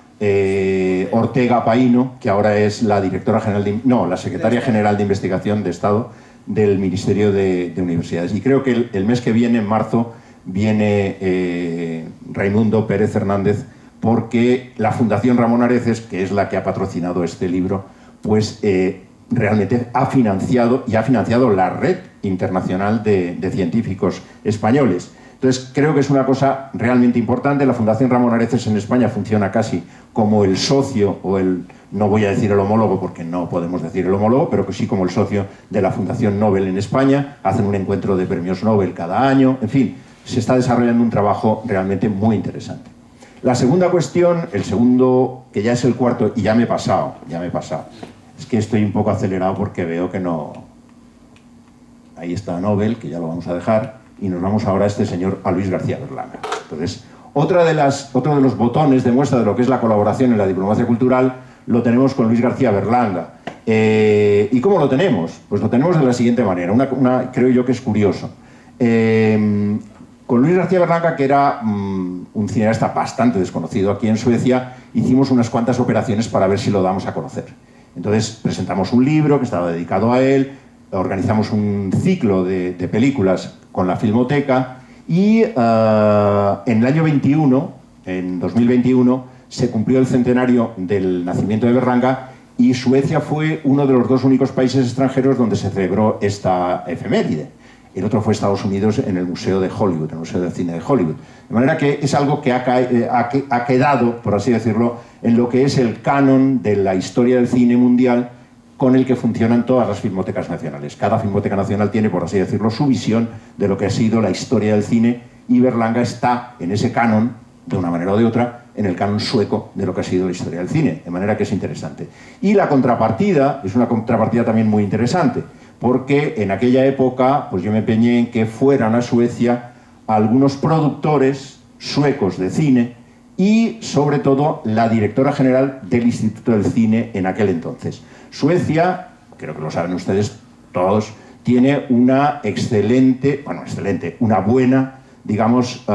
Ortega Paino, que ahora es la directora general la secretaria general de Investigación de Estado del Ministerio de Universidades. Y creo que el mes que viene, en marzo, viene Raimundo Pérez Hernández, porque la Fundación Ramón Areces, que es la que ha patrocinado este libro, pues realmente ha financiado la Red Internacional de Científicos Españoles. Entonces, creo que es una cosa realmente importante. La Fundación Ramón Areces en España funciona casi como el socio, no voy a decir el homólogo porque no podemos decir el homólogo, pero que sí como el socio de la Fundación Nobel en España. Hacen un encuentro de premios Nobel cada año. En fin, se está desarrollando un trabajo realmente muy interesante. La segunda cuestión, el segundo, que ya es el cuarto, y ya me he pasado. Es que estoy un poco acelerado porque veo que no... Ahí está Nobel, que ya lo vamos a dejar. y nos vamos ahora a este señor, a Luis García Berlanga. Entonces, otro de los botones de muestra de lo que es la colaboración en la diplomacia cultural lo tenemos con Luis García Berlanga. ¿Y cómo lo tenemos? Pues lo tenemos de la siguiente manera, creo yo que es curioso. Con Luis García Berlanga, que era un cineasta bastante desconocido aquí en Suecia, hicimos unas cuantas operaciones para ver si lo damos a conocer. Entonces presentamos un libro que estaba dedicado a él, organizamos un ciclo de películas con la Filmoteca y en el año 21, en 2021, se cumplió el centenario del nacimiento de Berlanga y Suecia fue uno de los dos únicos países extranjeros donde se celebró esta efeméride. El otro fue Estados Unidos en el Museo de Hollywood, en el Museo del Cine de Hollywood. De manera que es algo que ha quedado, por así decirlo, en lo que es el canon de la historia del cine mundial con el que funcionan todas las filmotecas nacionales. Cada filmoteca nacional tiene, por así decirlo, su visión de lo que ha sido la historia del cine y Berlanga está en ese canon, de una manera o de otra, en el canon sueco de lo que ha sido la historia del cine. De manera que es interesante. Y la contrapartida es una contrapartida también muy interesante, porque en aquella época pues yo me empeñé en que fueran a Suecia algunos productores suecos de cine y, sobre todo, la directora general del Instituto del Cine en aquel entonces. Suecia, creo que lo saben ustedes todos, tiene una una buena, digamos,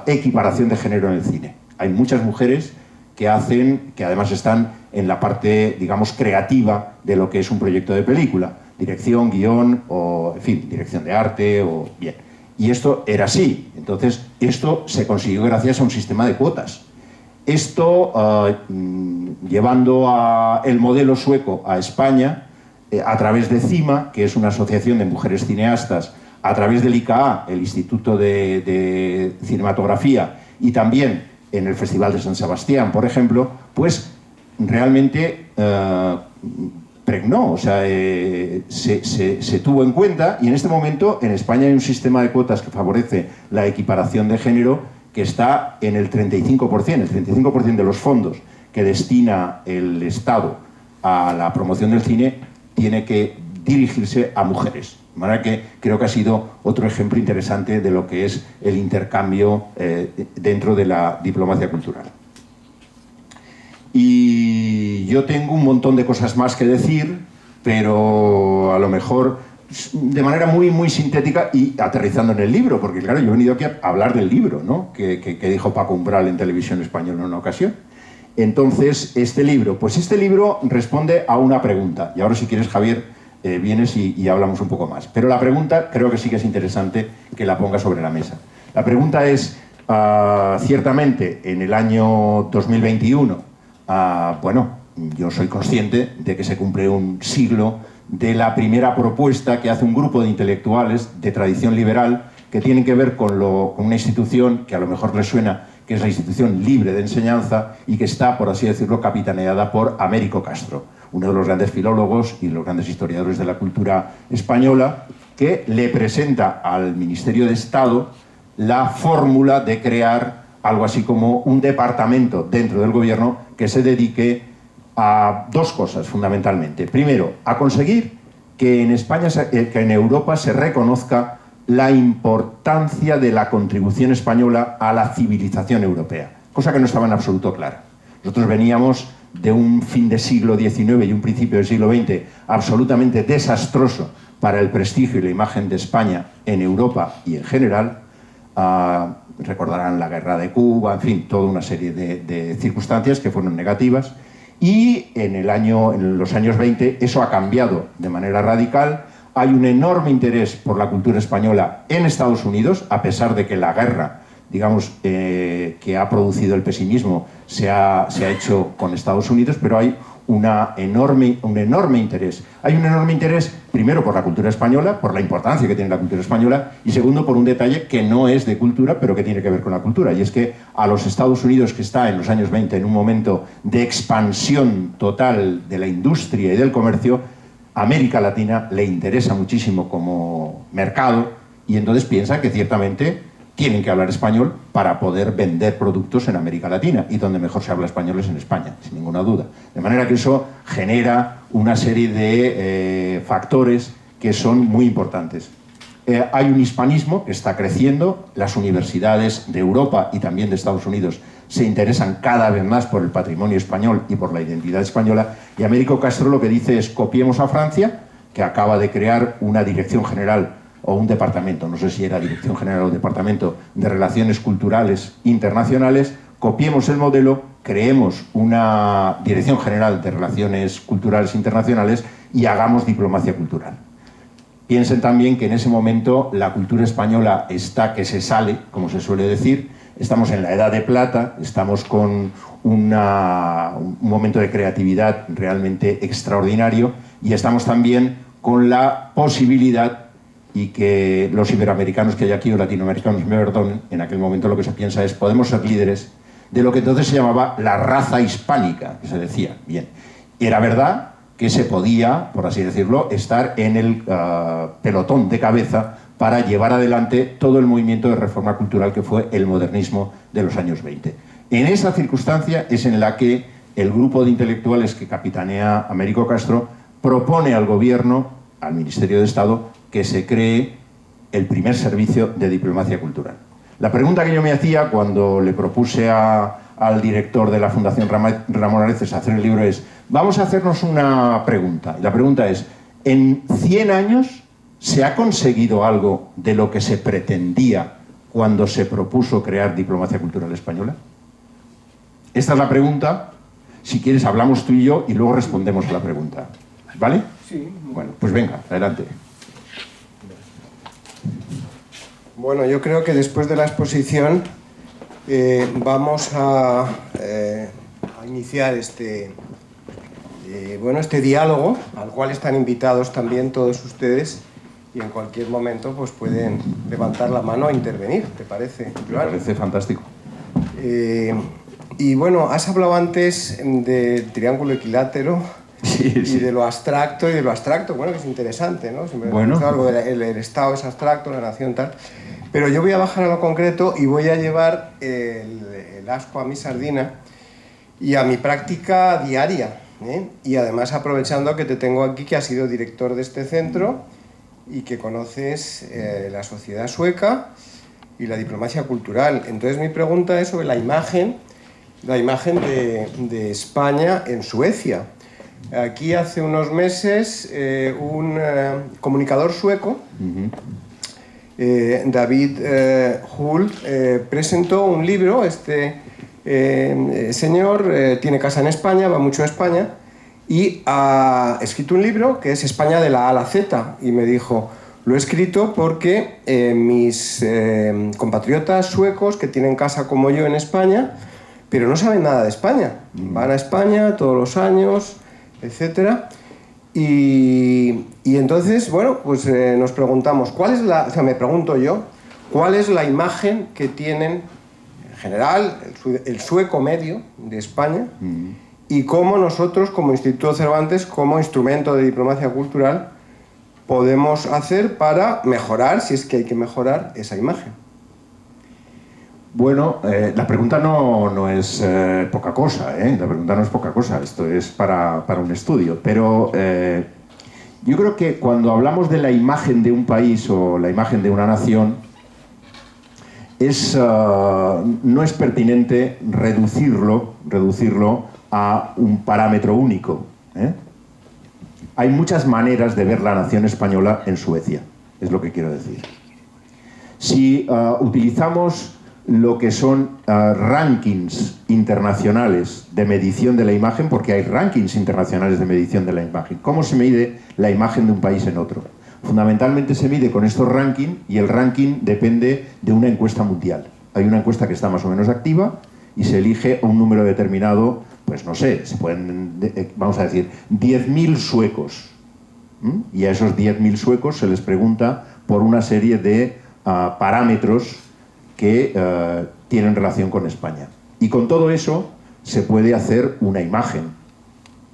equiparación de género en el cine. Hay muchas mujeres que además están en la parte, digamos, creativa de lo que es un proyecto de película. Dirección, guión, o, en fin, dirección de arte, o bien. Y esto era así. Entonces, esto se consiguió gracias a un sistema de cuotas. Esto, llevando el modelo sueco a España, a través de CIMA, que es una asociación de mujeres cineastas, a través del ICA, el Instituto de Cinematografía, y también en el Festival de San Sebastián, por ejemplo, pues realmente pregnó, o sea, se tuvo en cuenta, y en este momento en España hay un sistema de cuotas que favorece la equiparación de género que está en el 35%. El 35% de los fondos que destina el Estado a la promoción del cine tiene que dirigirse a mujeres. De manera que creo que ha sido otro ejemplo interesante de lo que es el intercambio dentro de la diplomacia cultural. Y yo tengo un montón de cosas más que decir, pero a lo mejor de manera muy, muy sintética y aterrizando en el libro, porque claro, yo he venido aquí a hablar del libro, ¿no? que dijo Paco Umbral en Televisión Española en una ocasión. Entonces, este libro responde a una pregunta. Y ahora, si quieres, Javier, vienes y hablamos un poco más. Pero la pregunta creo que sí que es interesante que la ponga sobre la mesa. La pregunta es, ciertamente, en el año 2021, bueno, yo soy consciente de que se cumple un siglo de la primera propuesta que hace un grupo de intelectuales de tradición liberal que tienen que ver con una institución que a lo mejor les suena, que es la Institución Libre de Enseñanza y que está, por así decirlo, capitaneada por Américo Castro, uno de los grandes filólogos y los grandes historiadores de la cultura española, que le presenta al Ministerio de Estado la fórmula de crear algo así como un departamento dentro del gobierno que se dedique a dos cosas fundamentalmente. Primero, a conseguir que en España, que en Europa se reconozca la importancia de la contribución española a la civilización europea, cosa que no estaba en absoluto clara. Nosotros veníamos de un fin de siglo XIX y un principio del siglo XX absolutamente desastroso para el prestigio y la imagen de España en Europa y en general. Recordarán la guerra de Cuba, en fin, toda una serie de circunstancias que fueron negativas. Y en los años 20 eso ha cambiado de manera radical. Hay un enorme interés por la cultura española en Estados Unidos, a pesar de que la guerra, digamos, que ha producido el pesimismo se ha hecho con Estados Unidos, pero hay un enorme interés. Hay un enorme interés, primero, por la cultura española, por la importancia que tiene la cultura española, y segundo, por un detalle que no es de cultura, pero que tiene que ver con la cultura, y es que a los Estados Unidos, que está en los años 20 en un momento de expansión total de la industria y del comercio, América Latina le interesa muchísimo como mercado, y entonces piensa que ciertamente tienen que hablar español para poder vender productos en América Latina, y donde mejor se habla español es en España, sin ninguna duda. De manera que eso genera una serie de factores que son muy importantes. hay un hispanismo que está creciendo, las universidades de Europa y también de Estados Unidos se interesan cada vez más por el patrimonio español y por la identidad española, y Américo Castro lo que dice es: copiemos a Francia, que acaba de crear una dirección general o un departamento, no sé si era dirección general o departamento de relaciones culturales internacionales, copiemos el modelo, creemos una dirección general de relaciones culturales internacionales y hagamos diplomacia cultural. Piensen también que en ese momento la cultura española está que se sale, como se suele decir. Estamos en la Edad de Plata, estamos con un momento de creatividad realmente extraordinario, y estamos también con la posibilidad, y que los iberoamericanos que hay aquí o latinoamericanos me perdonen, en aquel momento lo que se piensa es: podemos ser líderes de lo que entonces se llamaba la raza hispánica, que se decía. Bien, era verdad que se podía, por así decirlo, estar en el pelotón de cabeza para llevar adelante todo el movimiento de reforma cultural que fue el modernismo de los años 20. En esa circunstancia es en la que el grupo de intelectuales que capitanea Américo Castro propone al gobierno, al Ministerio de Estado, que se cree el primer servicio de diplomacia cultural. La pregunta que yo me hacía cuando le propuse al director de la Fundación Ramón Areces hacer el libro es: vamos a hacernos una pregunta. Y la pregunta es: ¿en 100 años se ha conseguido algo de lo que se pretendía cuando se propuso crear diplomacia cultural española? Esta es la pregunta. Si quieres, hablamos tú y yo y luego respondemos a la pregunta. ¿Vale? Sí. Bueno, pues venga, adelante. Bueno, yo creo que después de la exposición vamos a iniciar este diálogo, al cual están invitados también todos ustedes, y en cualquier momento pues pueden levantar la mano e intervenir, ¿te parece? Me parece fantástico. Y bueno, has hablado antes del triángulo equilátero. Sí, sí. Y de lo abstracto, bueno, que es interesante, ¿no? Siempre bueno, algo el Estado es abstracto, la nación tal. Pero yo voy a bajar a lo concreto y voy a llevar el asco a mi sardina y a mi práctica diaria, ¿eh? Y además aprovechando que te tengo aquí, que has sido director de este centro y que conoces la sociedad sueca y la diplomacia cultural. Entonces mi pregunta es sobre la imagen de España en Suecia. Aquí hace unos meses un comunicador sueco, David Hull, presentó un libro. Este señor tiene casa en España, va mucho a España, y ha escrito un libro que es España de la A a la Z, y me dijo: lo he escrito porque mis compatriotas suecos que tienen casa como yo en España, pero no saben nada de España, van a España todos los años, etcétera. Y entonces, bueno, pues nos preguntamos, me pregunto yo, ¿cuál es la imagen que tienen en general el sueco medio de España? Y cómo nosotros, como Instituto Cervantes, como instrumento de diplomacia cultural, podemos hacer para mejorar, si es que hay que mejorar, esa imagen. Bueno, la pregunta no es poca cosa, ¿eh? La pregunta no es poca cosa, esto es para un estudio, pero yo creo que cuando hablamos de la imagen de un país o la imagen de una nación, no es pertinente reducirlo a un parámetro único, ¿eh? Hay muchas maneras de ver la nación española en Suecia, es lo que quiero decir. Si utilizamos lo que son rankings internacionales de medición de la imagen, porque hay rankings internacionales de medición de la imagen. ¿Cómo se mide la imagen de un país en otro? Fundamentalmente se mide con estos rankings, y el ranking depende de una encuesta mundial. Hay una encuesta que está más o menos activa y se elige un número determinado, pues no sé, se pueden, vamos a decir, 10.000 suecos. Y a esos 10.000 suecos se les pregunta por una serie de parámetros que tienen relación con España. Y con todo eso se puede hacer una imagen.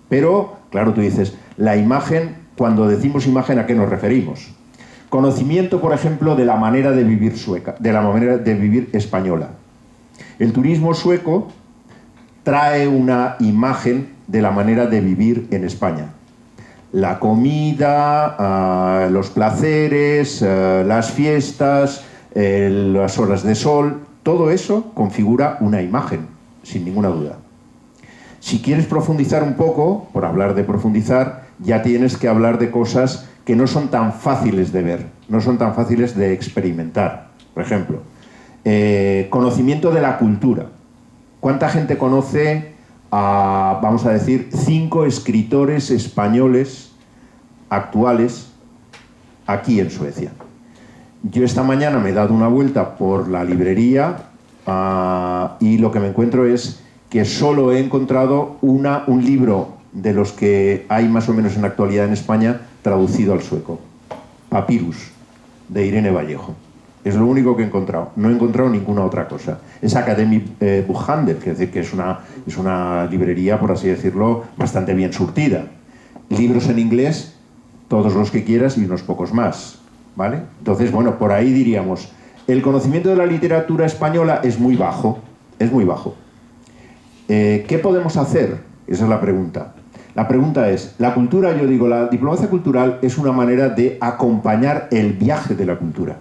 Pero, claro, tú dices, la imagen, cuando decimos imagen, ¿a qué nos referimos? Conocimiento, por ejemplo, de la manera de vivir sueca, de la manera de vivir española. El turismo sueco trae una imagen de la manera de vivir en España. La comida, los placeres, las fiestas, las horas de sol, todo eso configura una imagen, sin ninguna duda. Si quieres profundizar un poco, por hablar de profundizar, ya tienes que hablar de cosas que no son tan fáciles de ver, no son tan fáciles de experimentar. Por ejemplo, conocimiento de la cultura. ¿Cuánta gente conoce a, vamos a decir, 5 escritores españoles actuales aquí en Suecia? Yo esta mañana me he dado una vuelta por la librería y lo que me encuentro es que solo he encontrado un libro de los que hay más o menos en la actualidad en España traducido al sueco. Papyrus, de Irene Vallejo. Es lo único que he encontrado. No he encontrado ninguna otra cosa. Es Academy Buchhandel, que es una librería, por así decirlo, bastante bien surtida. Libros en inglés, todos los que quieras y unos pocos más, ¿vale? Entonces, bueno, por ahí diríamos, el conocimiento de la literatura española es muy bajo, es muy bajo. ¿Qué podemos hacer? Esa es la pregunta. La pregunta es, la cultura, yo digo, la diplomacia cultural es una manera de acompañar el viaje de la cultura.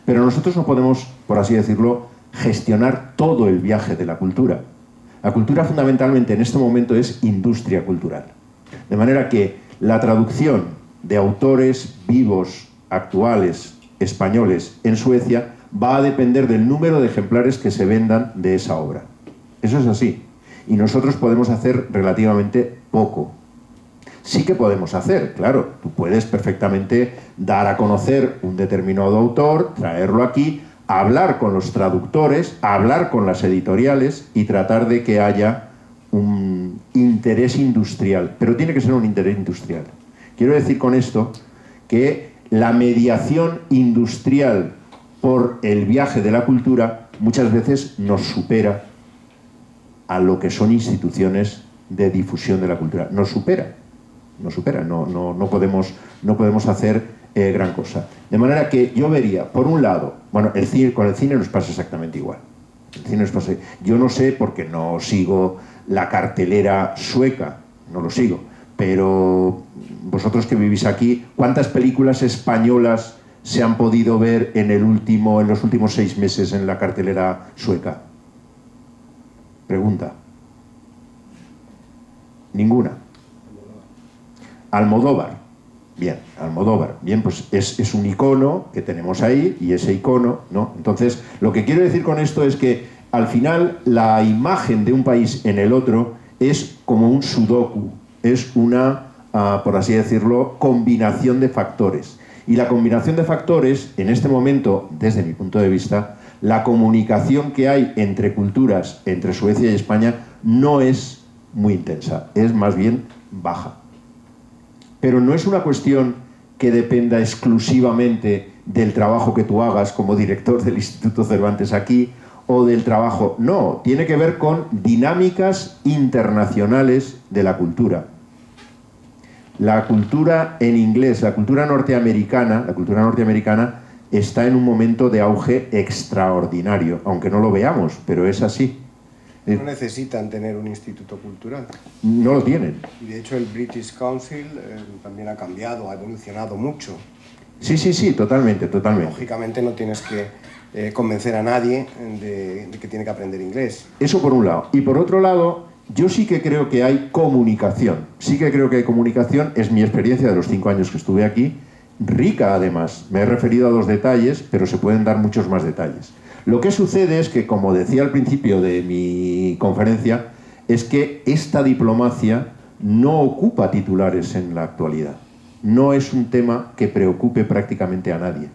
Pero nosotros no podemos, por así decirlo, gestionar todo el viaje de la cultura. La cultura fundamentalmente en este momento es industria cultural. De manera que la traducción de autores vivos, actuales, españoles en Suecia va a depender del número de ejemplares que se vendan de esa obra. Eso es así. Y nosotros podemos hacer relativamente poco. Sí que podemos hacer, claro. Tú puedes perfectamente dar a conocer un determinado autor, traerlo aquí, hablar con los traductores, hablar con las editoriales y tratar de que haya un interés industrial. Pero tiene que ser un interés industrial. Quiero decir con esto que la mediación industrial por el viaje de la cultura muchas veces nos supera a lo que son instituciones de difusión de la cultura. Nos supera, no podemos hacer gran cosa. De manera que yo vería, por un lado, bueno, con el cine nos pasa exactamente igual. Yo no sé, porque no sigo la cartelera sueca, no lo sigo, pero vosotros que vivís aquí, ¿cuántas películas españolas se han podido ver en los últimos 6 meses en la cartelera sueca? Pregunta. Ninguna. Almodóvar. Bien, Almodóvar. Bien, pues es un icono que tenemos ahí, y ese icono, ¿no? Entonces, lo que quiero decir con esto es que, al final, la imagen de un país en el otro es como un sudoku. Es una, por así decirlo, combinación de factores. Y la combinación de factores, en este momento, desde mi punto de vista, la comunicación que hay entre culturas, entre Suecia y España, no es muy intensa, es más bien baja. Pero no es una cuestión que dependa exclusivamente del trabajo que tú hagas como director del Instituto Cervantes aquí, o del trabajo. No, tiene que ver con dinámicas internacionales de la cultura. La cultura en inglés, la cultura norteamericana está en un momento de auge extraordinario, aunque no lo veamos, pero es así. No necesitan tener un instituto cultural. No lo tienen. Y de hecho el British Council también ha cambiado, ha evolucionado mucho. Sí, totalmente. Lógicamente no tienes que convencer a nadie de que tiene que aprender inglés. Eso por un lado. Y por otro lado, yo sí que creo que hay comunicación. Es mi experiencia de los 5 años que estuve aquí, rica además. Me he referido a 2 detalles, pero se pueden dar muchos más detalles. Lo que sucede es que, como decía al principio de mi conferencia, es que esta diplomacia no ocupa titulares en la actualidad. No es un tema que preocupe prácticamente a nadie.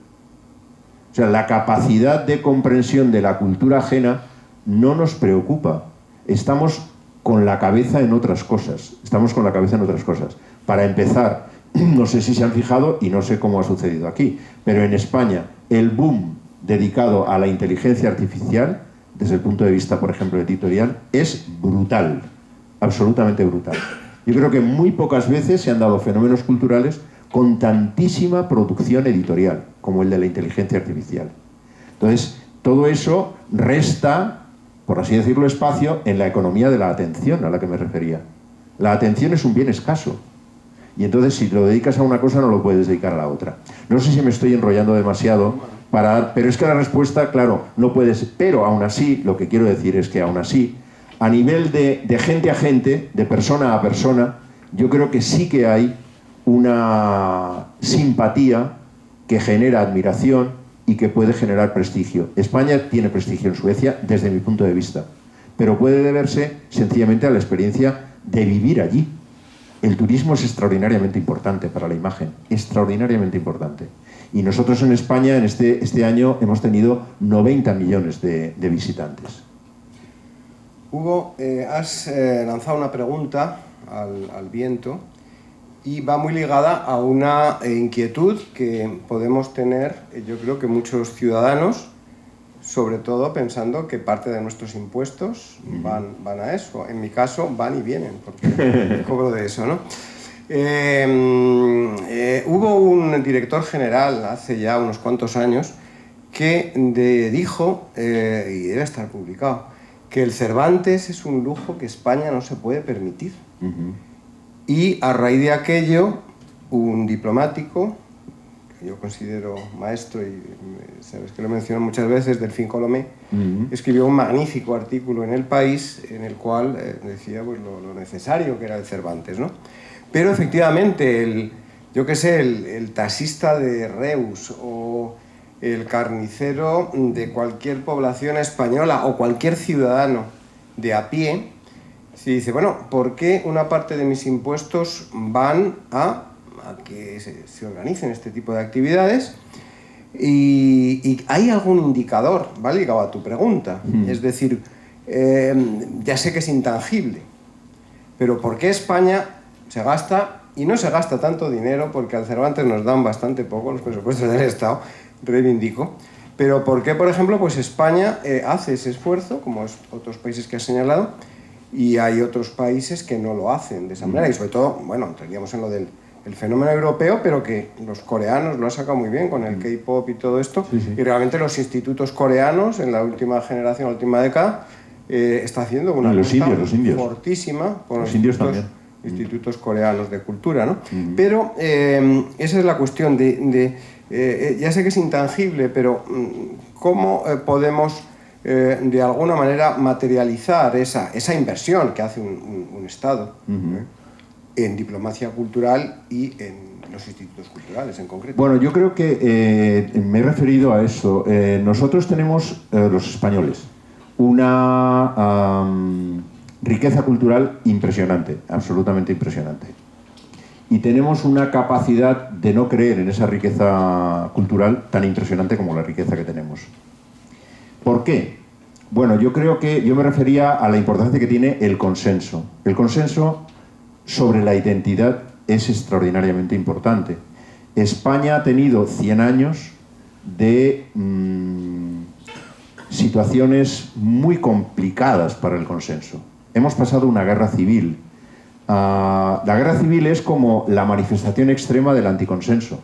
O sea, la capacidad de comprensión de la cultura ajena no nos preocupa. Estamos con la cabeza en otras cosas. Para empezar, no sé si se han fijado, y no sé cómo ha sucedido aquí, pero en España el boom dedicado a la inteligencia artificial, desde el punto de vista, por ejemplo, editorial, es brutal, absolutamente brutal. Yo creo que muy pocas veces se han dado fenómenos culturales con tantísima producción editorial como el de la inteligencia artificial. Entonces, todo eso resta, por así decirlo, espacio en la economía de la atención a la que me refería. La atención es un bien escaso. Y entonces, si lo dedicas a una cosa, no lo puedes dedicar a la otra. No sé si me estoy enrollando demasiado, pero es que la respuesta, claro, no puedes. Pero aún así, lo que quiero decir es que aún así, a nivel de gente a gente, de persona a persona, yo creo que sí que hay una simpatía que genera admiración y que puede generar prestigio. España tiene prestigio en Suecia desde mi punto de vista, pero puede deberse sencillamente a la experiencia de vivir allí. El turismo es extraordinariamente importante para la imagen, extraordinariamente importante. Y nosotros en España en este año hemos tenido 90 millones de visitantes. Hugo, has lanzado una pregunta al viento y va muy ligada a una inquietud que podemos tener, yo creo que muchos ciudadanos, sobre todo pensando que parte de nuestros impuestos van a eso. En mi caso, van y vienen, porque cobro de eso, ¿no? Hubo un director general hace ya unos cuantos años que dijo, y debe estar publicado, que el Cervantes es un lujo que España no se puede permitir. Y a raíz de aquello, un diplomático, que yo considero maestro y sabes que lo menciono muchas veces, Delfín Colomé, escribió un magnífico artículo en El País en el cual decía pues, lo necesario que era el Cervantes, ¿no? Pero efectivamente, el taxista de Reus o el carnicero de cualquier población española o cualquier ciudadano de a pie, se dice, bueno, ¿por qué una parte de mis impuestos van a que se organicen este tipo de actividades? Y hay algún indicador, ¿vale? Ligado a tu pregunta. Es decir, ya sé que es intangible, pero ¿por qué España se gasta, y no se gasta tanto dinero, porque al Cervantes nos dan bastante poco los presupuestos del Estado, reivindico, pero ¿por qué, por ejemplo, pues España hace ese esfuerzo, como otros países que has señalado, y hay otros países que no lo hacen de esa manera? Y sobre todo, bueno, entraríamos en lo del fenómeno europeo, pero que los coreanos lo han sacado muy bien con el K-pop y todo esto, y realmente los institutos coreanos, en la última generación, la última década, está haciendo una lucha fortísima con los institutos coreanos de cultura, ¿no? Pero esa es la cuestión ya sé que es intangible, pero ¿cómo podemos de alguna manera materializar esa inversión que hace un Estado en diplomacia cultural y en los institutos culturales en concreto? Bueno, yo creo que me he referido a eso. Nosotros tenemos, los españoles, una riqueza cultural impresionante, absolutamente impresionante. Y tenemos una capacidad de no creer en esa riqueza cultural tan impresionante como la riqueza que tenemos. ¿Por qué? Bueno, yo creo que yo me refería a la importancia que tiene el consenso. El consenso sobre la identidad es extraordinariamente importante. España ha tenido 100 años de situaciones muy complicadas para el consenso. Hemos pasado una guerra civil. La guerra civil es como la manifestación extrema del anticonsenso.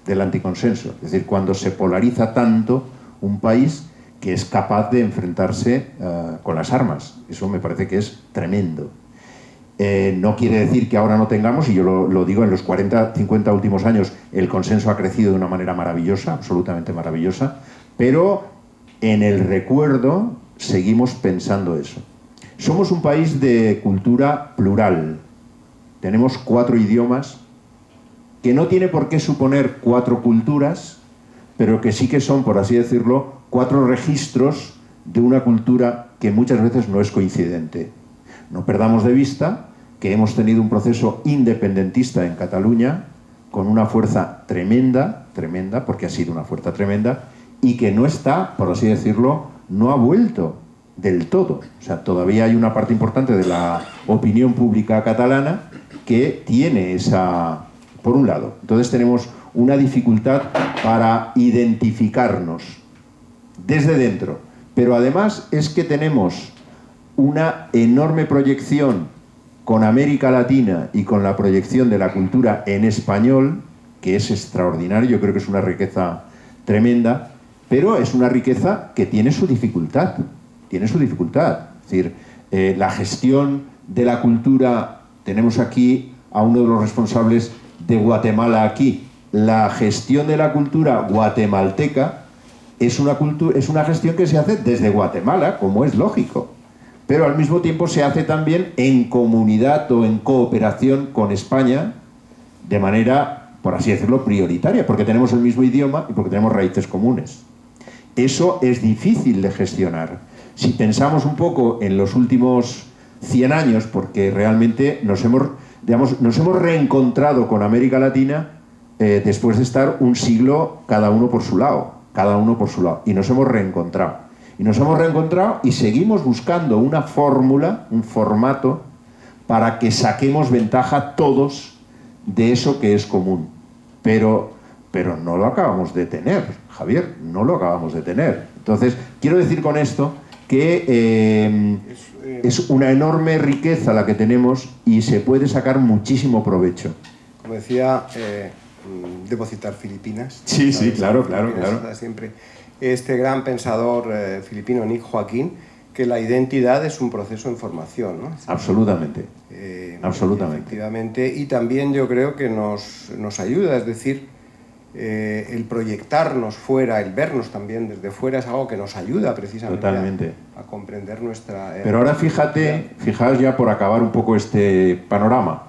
Es decir, cuando se polariza tanto un país que es capaz de enfrentarse con las armas. Eso me parece que es tremendo. No quiere decir que ahora no tengamos, y yo lo digo, en los 40, 50 últimos años el consenso ha crecido de una manera maravillosa, absolutamente maravillosa, pero en el recuerdo seguimos pensando eso. Somos un país de cultura plural. Tenemos 4 idiomas, que no tiene por qué suponer 4 culturas, pero que sí que son, por así decirlo, 4 registros de una cultura que muchas veces no es coincidente. No perdamos de vista que hemos tenido un proceso independentista en Cataluña con una fuerza tremenda, porque ha sido una fuerza tremenda, y que no está, por así decirlo, no ha vuelto del todo. O sea, todavía hay una parte importante de la opinión pública catalana que tiene esa, por un lado. Entonces tenemos una dificultad para identificarnos desde dentro. Pero además es que tenemos una enorme proyección con América Latina y con la proyección de la cultura en español, que es extraordinario. Yo creo que es una riqueza tremenda, pero es una riqueza que tiene su dificultad. Tiene su dificultad. Es decir, la gestión de la cultura, tenemos aquí a uno de los responsables de Guatemala aquí. La gestión de la cultura guatemalteca es una gestión que se hace desde Guatemala, como es lógico, pero al mismo tiempo se hace también en comunidad o en cooperación con España, de manera, por así decirlo, prioritaria, porque tenemos el mismo idioma y porque tenemos raíces comunes. Eso es difícil de gestionar. Si pensamos un poco en los últimos 100 años, porque realmente nos hemos reencontrado con América Latina después de estar un siglo cada uno por su lado, y nos hemos reencontrado. Y nos hemos reencontrado y seguimos buscando una fórmula, un formato, para que saquemos ventaja todos de eso que es común. Pero no lo acabamos de tener, Javier, no lo acabamos de tener. Entonces, quiero decir con esto que es una enorme riqueza la que tenemos y se puede sacar muchísimo provecho. Como decía, debo citar Filipinas. Sí, sí, claro. Siempre este gran pensador filipino, Nick Joaquín, que la identidad es un proceso en formación, ¿no? Absolutamente. Absolutamente. Efectivamente, y también yo creo que nos ayuda, es decir, el proyectarnos fuera, el vernos también desde fuera es algo que nos ayuda precisamente a comprender nuestra... Pero ahora fijaos ya por acabar un poco este panorama,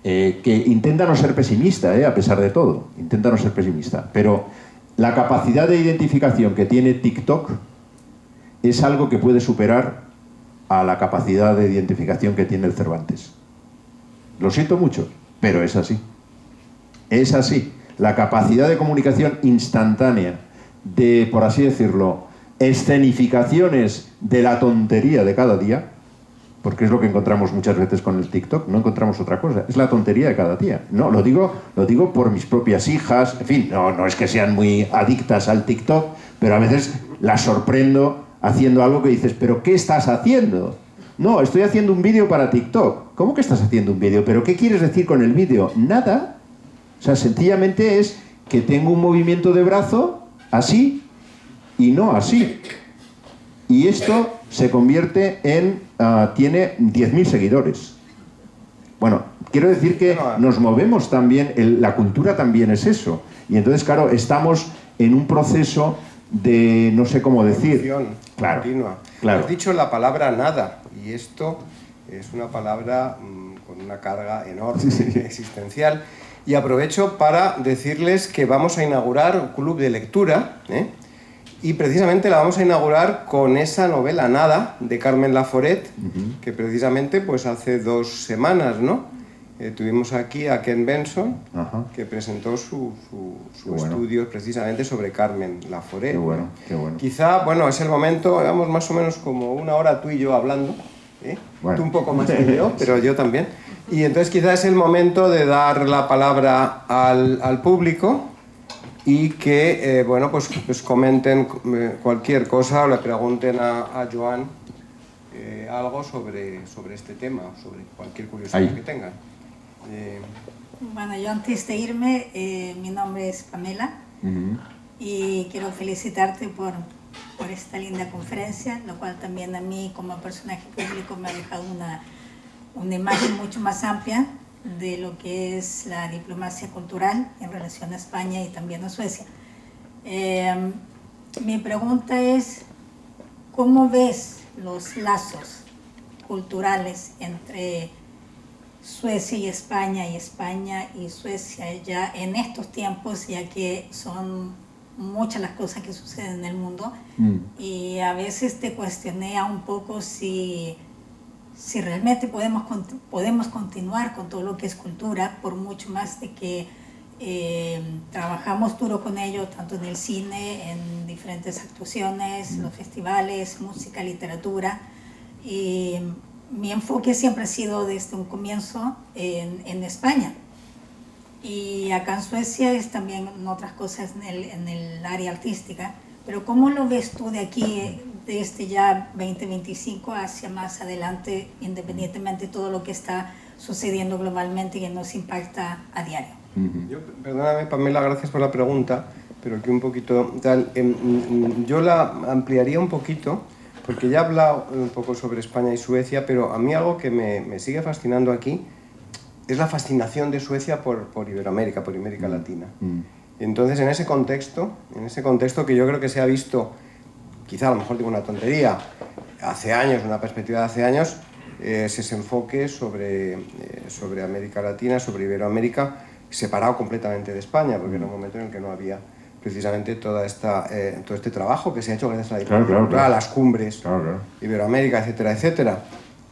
que intenta no ser pesimista, a pesar de todo, intenta no ser pesimista, pero la capacidad de identificación que tiene TikTok es algo que puede superar a la capacidad de identificación que tiene el Cervantes. Lo siento mucho, pero es así. Es así. La capacidad de comunicación instantánea, de, por así decirlo, escenificaciones de la tontería de cada día, porque es lo que encontramos muchas veces con el TikTok, no encontramos otra cosa, es la tontería de cada día. No, lo digo por mis propias hijas, en fin, no es que sean muy adictas al TikTok, pero a veces las sorprendo haciendo algo que dices, ¿pero qué estás haciendo? No, estoy haciendo un vídeo para TikTok. ¿Cómo que estás haciendo un vídeo? ¿Pero qué quieres decir con el vídeo? Nada. O sea, sencillamente es que tengo un movimiento de brazo así y no así. Y esto se convierte en... tiene 10.000 seguidores. Bueno, quiero decir que nos movemos también, la cultura también es eso. Y entonces, claro, estamos en un proceso de, no sé cómo decir... Claro, continua. Claro. Has dicho la palabra nada, y esto es una palabra con una carga enorme, existencial. Y aprovecho para decirles que vamos a inaugurar un club de lectura, y precisamente la vamos a inaugurar con esa novela Nada, de Carmen Laforet, que precisamente pues hace 2 semanas, ¿no? Tuvimos aquí a Ken Benson, que presentó su estudio precisamente sobre Carmen Laforet. Qué bueno. Quizá, bueno, es el momento, digamos, más o menos como 1 hora tú y yo hablando, Tú un poco más que yo, pero yo también. Y entonces quizá es el momento de dar la palabra al público y que, bueno, pues comenten cualquier cosa o le pregunten a Joan algo sobre este tema, sobre cualquier curiosidad que tengan. Bueno, yo antes de irme, mi nombre es Pamela y quiero felicitarte por esta linda conferencia, lo cual también a mí como personaje público me ha dejado una imagen mucho más amplia de lo que es la diplomacia cultural en relación a España y también a Suecia. Mi pregunta es, ¿cómo ves los lazos culturales entre Suecia y España y Suecia ya en estos tiempos, ya que son muchas las cosas que suceden en el mundo y a veces te cuestionea un poco si realmente podemos continuar con todo lo que es cultura, por mucho más de que trabajamos duro con ello, tanto en el cine, en diferentes actuaciones, los festivales, música, literatura. Y mi enfoque siempre ha sido desde un comienzo en España. Y acá en Suecia es también en otras cosas en el área artística. Pero ¿cómo lo ves tú de aquí, desde ya 2025 hacia más adelante, independientemente de todo lo que está sucediendo globalmente y que nos impacta a diario? Perdóname, Pamela, gracias por la pregunta, pero que un poquito tal, yo la ampliaría un poquito, porque ya he hablado un poco sobre España y Suecia, pero a mí algo que me sigue fascinando aquí es la fascinación de Suecia por Iberoamérica, por América Latina. Entonces, en ese contexto que yo creo que se ha visto, quizá a lo mejor digo una tontería, hace años, una perspectiva de hace años, ese enfoque sobre América Latina, sobre Iberoamérica, separado completamente de España, porque era un momento en el que no había precisamente todo este trabajo que se ha hecho gracias a la diplomacia, a las cumbres, Iberoamérica, etcétera, etcétera,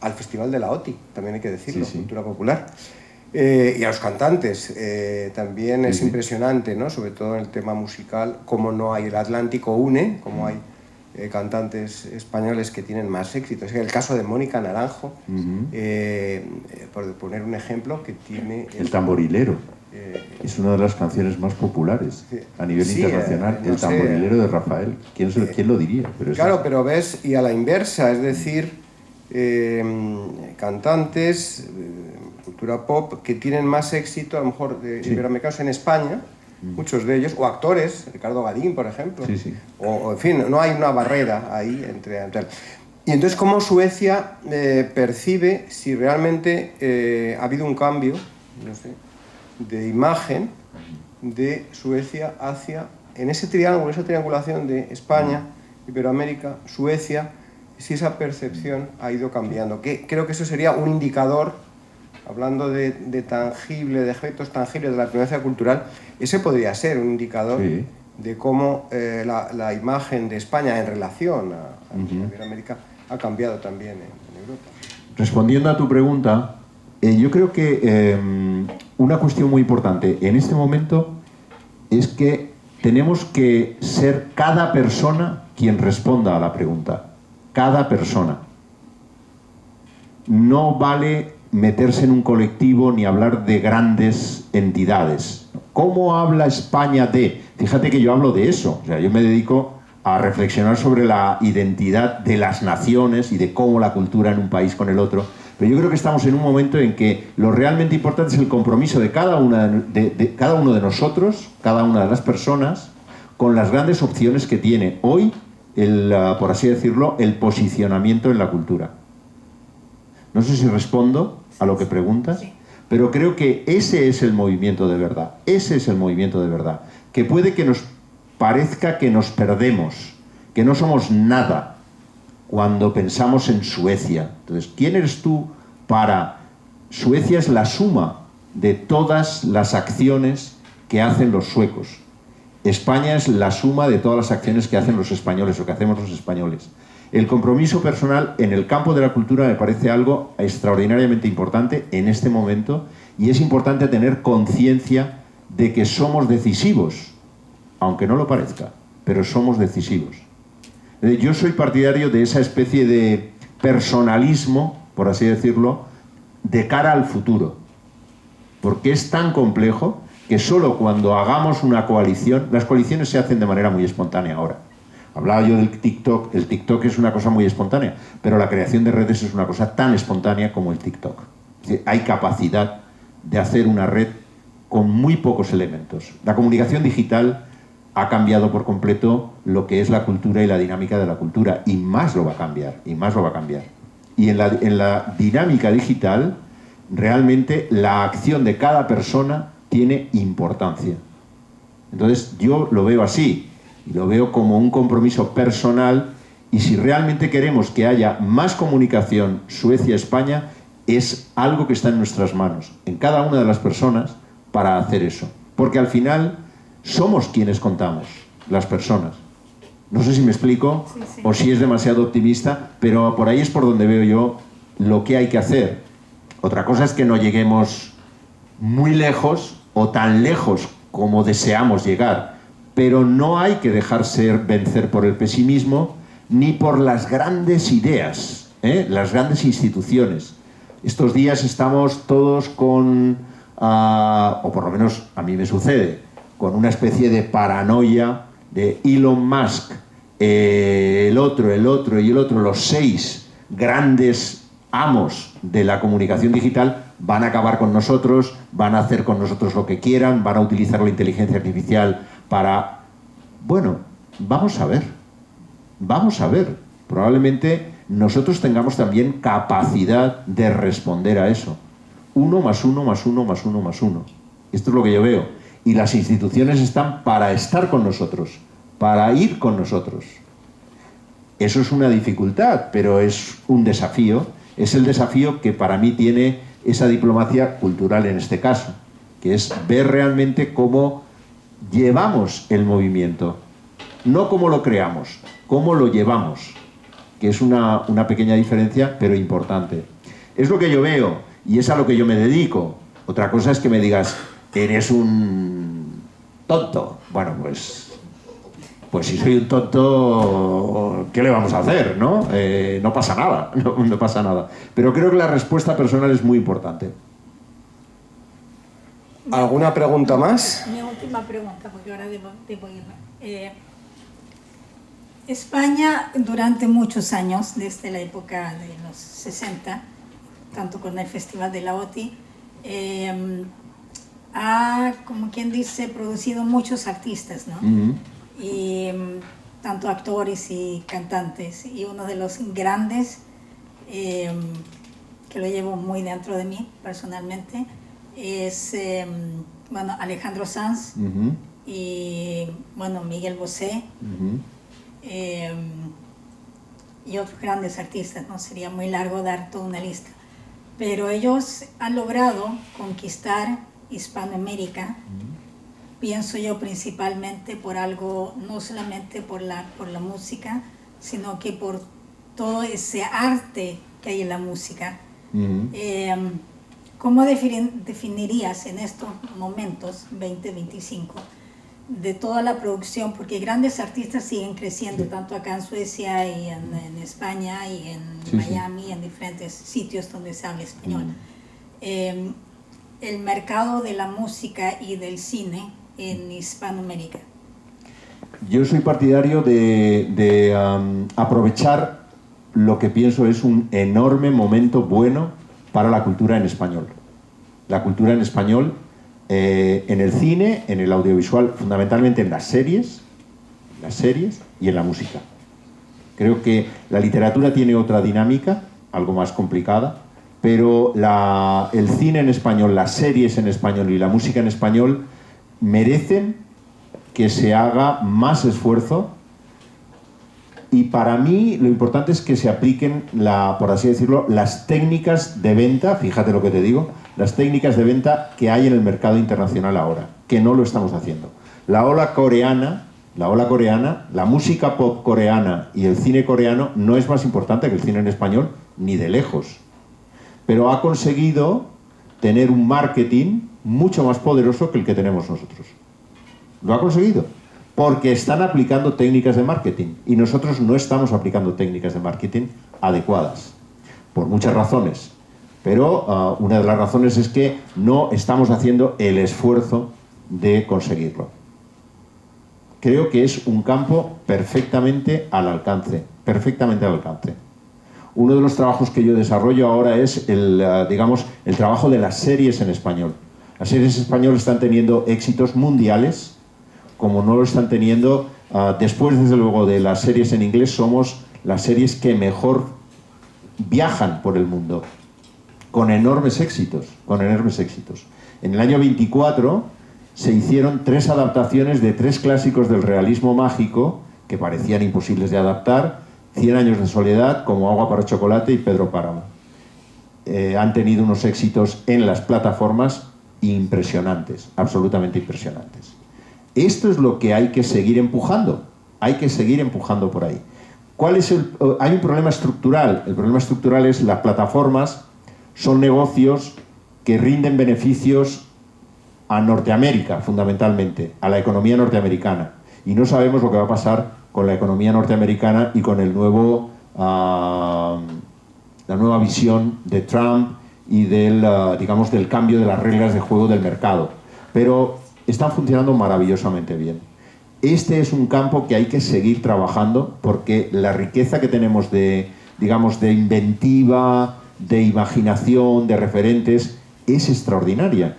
al Festival de la OTI, también hay que decirlo, cultura popular. Y a los cantantes, también es impresionante, ¿no? Sobre todo en el tema musical, cómo no hay el Atlántico une, cómo hay cantantes españoles que tienen más éxito. Es el caso de Mónica Naranjo, por poner un ejemplo, que tiene... El tamborilero. Es una de las canciones más populares a nivel internacional, El tamborilero de Rafael. ¿Quién lo diría? Pero claro, pero ves, y a la inversa, es decir, cantantes, cultura pop, que tienen más éxito, a lo mejor, iberoamericanos en España, muchos de ellos, o actores, Ricardo Gadín, por ejemplo, o en fin, no hay una barrera ahí entre... Y entonces, ¿cómo Suecia percibe si realmente ha habido un cambio, no sé, de imagen de Suecia hacia, en ese triángulo, esa triangulación de España, Iberoamérica, Suecia, si esa percepción ha ido cambiando? Que creo que eso sería un indicador, hablando de tangible, de efectos tangibles de la influencia cultural, ese podría ser un indicador de cómo la imagen de España en relación a Iberoamérica ha cambiado también en Europa. Respondiendo a tu pregunta, yo creo que una cuestión muy importante en este momento es que tenemos que ser cada persona quien responda a la pregunta. Cada persona. No vale meterse en un colectivo ni hablar de grandes entidades. ¿Cómo habla España de? Fíjate que yo hablo de eso. O sea, yo me dedico a reflexionar sobre la identidad de las naciones y de cómo la cultura en un país con el otro. Pero yo creo que estamos en un momento en que lo realmente importante es el compromiso de cada uno de nosotros, cada una de las personas, con las grandes opciones que tiene hoy, por así decirlo, el posicionamiento en la cultura. No sé si respondo a lo que preguntas, pero creo que ese es el movimiento de verdad. Ese es el movimiento de verdad. Que puede que nos parezca que nos perdemos, que no somos nada cuando pensamos en Suecia. Entonces, ¿quién eres tú para...? Suecia es la suma de todas las acciones que hacen los suecos. España es la suma de todas las acciones que hacen los españoles o que hacemos los españoles. El compromiso personal en el campo de la cultura me parece algo extraordinariamente importante en este momento, y es importante tener conciencia de que somos decisivos, aunque no lo parezca, pero somos decisivos. Yo soy partidario de esa especie de personalismo, por así decirlo, de cara al futuro, porque es tan complejo que solo cuando hagamos una coalición, las coaliciones se hacen de manera muy espontánea ahora. Hablaba yo del TikTok, el TikTok es una cosa muy espontánea, pero la creación de redes es una cosa tan espontánea como el TikTok. Es decir, hay capacidad de hacer una red con muy pocos elementos. La comunicación digital ha cambiado por completo lo que es la cultura y la dinámica de la cultura, y más lo va a cambiar, y más lo va a cambiar. Y en la dinámica digital, realmente la acción de cada persona tiene importancia. Entonces yo lo veo así, y lo veo como un compromiso personal, y si realmente queremos que haya más comunicación Suecia-España, es algo que está en nuestras manos, en cada una de las personas, para hacer eso. Porque al final somos quienes contamos, las personas. No sé si me explico, o si es demasiado optimista, pero por ahí es por donde veo yo lo que hay que hacer. Otra cosa es que no lleguemos muy lejos o tan lejos como deseamos llegar, pero no hay que dejarse vencer por el pesimismo ni por las grandes ideas, las grandes instituciones. Estos días estamos todos con, o por lo menos a mí me sucede, con una especie de paranoia de Elon Musk, el otro, los 6 grandes amos de la comunicación digital van a acabar con nosotros, van a hacer con nosotros lo que quieran, van a utilizar la inteligencia artificial para... Bueno, vamos a ver. Probablemente nosotros tengamos también capacidad de responder a eso. 1 más 1 más 1 más 1 más 1. Esto es lo que yo veo. Y las instituciones están para estar con nosotros, para ir con nosotros. Eso es una dificultad, pero es un desafío. Es el desafío que para mí tiene esa diplomacia cultural en este caso, que es ver realmente cómo llevamos el movimiento. No cómo lo creamos, cómo lo llevamos, que es una pequeña diferencia, pero importante. Es lo que yo veo y es a lo que yo me dedico. Otra cosa es que me digas, eres un tonto. Bueno, pues si soy un tonto, ¿qué le vamos a hacer? ¿No? No pasa nada, no pasa nada. Pero creo que la respuesta personal es muy importante. ¿Alguna pregunta más? Mi última pregunta, porque ahora debo irme. España, durante muchos años, desde la época de los 60, tanto con el Festival de la OTI, ha, como quien dice, producido muchos artistas, ¿no? Y tanto actores y cantantes. Y uno de los grandes, que lo llevo muy dentro de mí personalmente, es bueno, Alejandro Sanz y bueno, Miguel Bosé y otros grandes artistas. No sería muy largo dar toda una lista, pero ellos han logrado conquistar Hispanoamérica, pienso yo, principalmente por algo, no solamente por la música, sino que por todo ese arte que hay en la música. ¿Cómo definirías en estos momentos, 2025, de toda la producción? Porque grandes artistas siguen creciendo, tanto acá en Suecia y en España y en Miami, en diferentes sitios donde se habla español. El mercado de la música y del cine en Hispanoamérica. Yo soy partidario de aprovechar lo que pienso es un enorme momento bueno para la cultura en español. La cultura en español en el cine, en el audiovisual, fundamentalmente en las series y en la música. Creo que la literatura tiene otra dinámica, algo más complicada, pero el cine en español, las series en español y la música en español merecen que se haga más esfuerzo. Y para mí lo importante es que se apliquen, por así decirlo, las técnicas de venta, fíjate lo que te digo, las técnicas de venta que hay en el mercado internacional ahora, que no lo estamos haciendo. La ola coreana, la música pop coreana y el cine coreano no es más importante que el cine en español, ni de lejos. Pero ha conseguido tener un marketing mucho más poderoso que el que tenemos nosotros. Lo ha conseguido. Porque están aplicando técnicas de marketing y nosotros no estamos aplicando técnicas de marketing adecuadas, por muchas razones. Pero una de las razones es que no estamos haciendo el esfuerzo de conseguirlo. Creo que es un campo perfectamente al alcance, perfectamente al alcance. Uno de los trabajos que yo desarrollo ahora es el trabajo de las series en español. Las series en español están teniendo éxitos mundiales, como no lo están teniendo, después desde luego de las series en inglés, somos las series que mejor viajan por el mundo, con enormes éxitos, En el año 24 se hicieron 3 adaptaciones de 3 clásicos del realismo mágico que parecían imposibles de adaptar: 100 años de soledad, Como agua para chocolate y Pedro Páramo. Han tenido unos éxitos en las plataformas impresionantes, absolutamente impresionantes. Esto es lo que hay que seguir empujando por ahí. Hay un problema estructural. El problema estructural es las plataformas son negocios que rinden beneficios a Norteamérica, fundamentalmente, a la economía norteamericana. Y no sabemos lo que va a pasar con la economía norteamericana y con la nueva visión de Trump y del cambio de las reglas de juego del mercado. Pero están funcionando maravillosamente bien. Este es un campo que hay que seguir trabajando porque la riqueza que tenemos de inventiva, de imaginación, de referentes, es extraordinaria.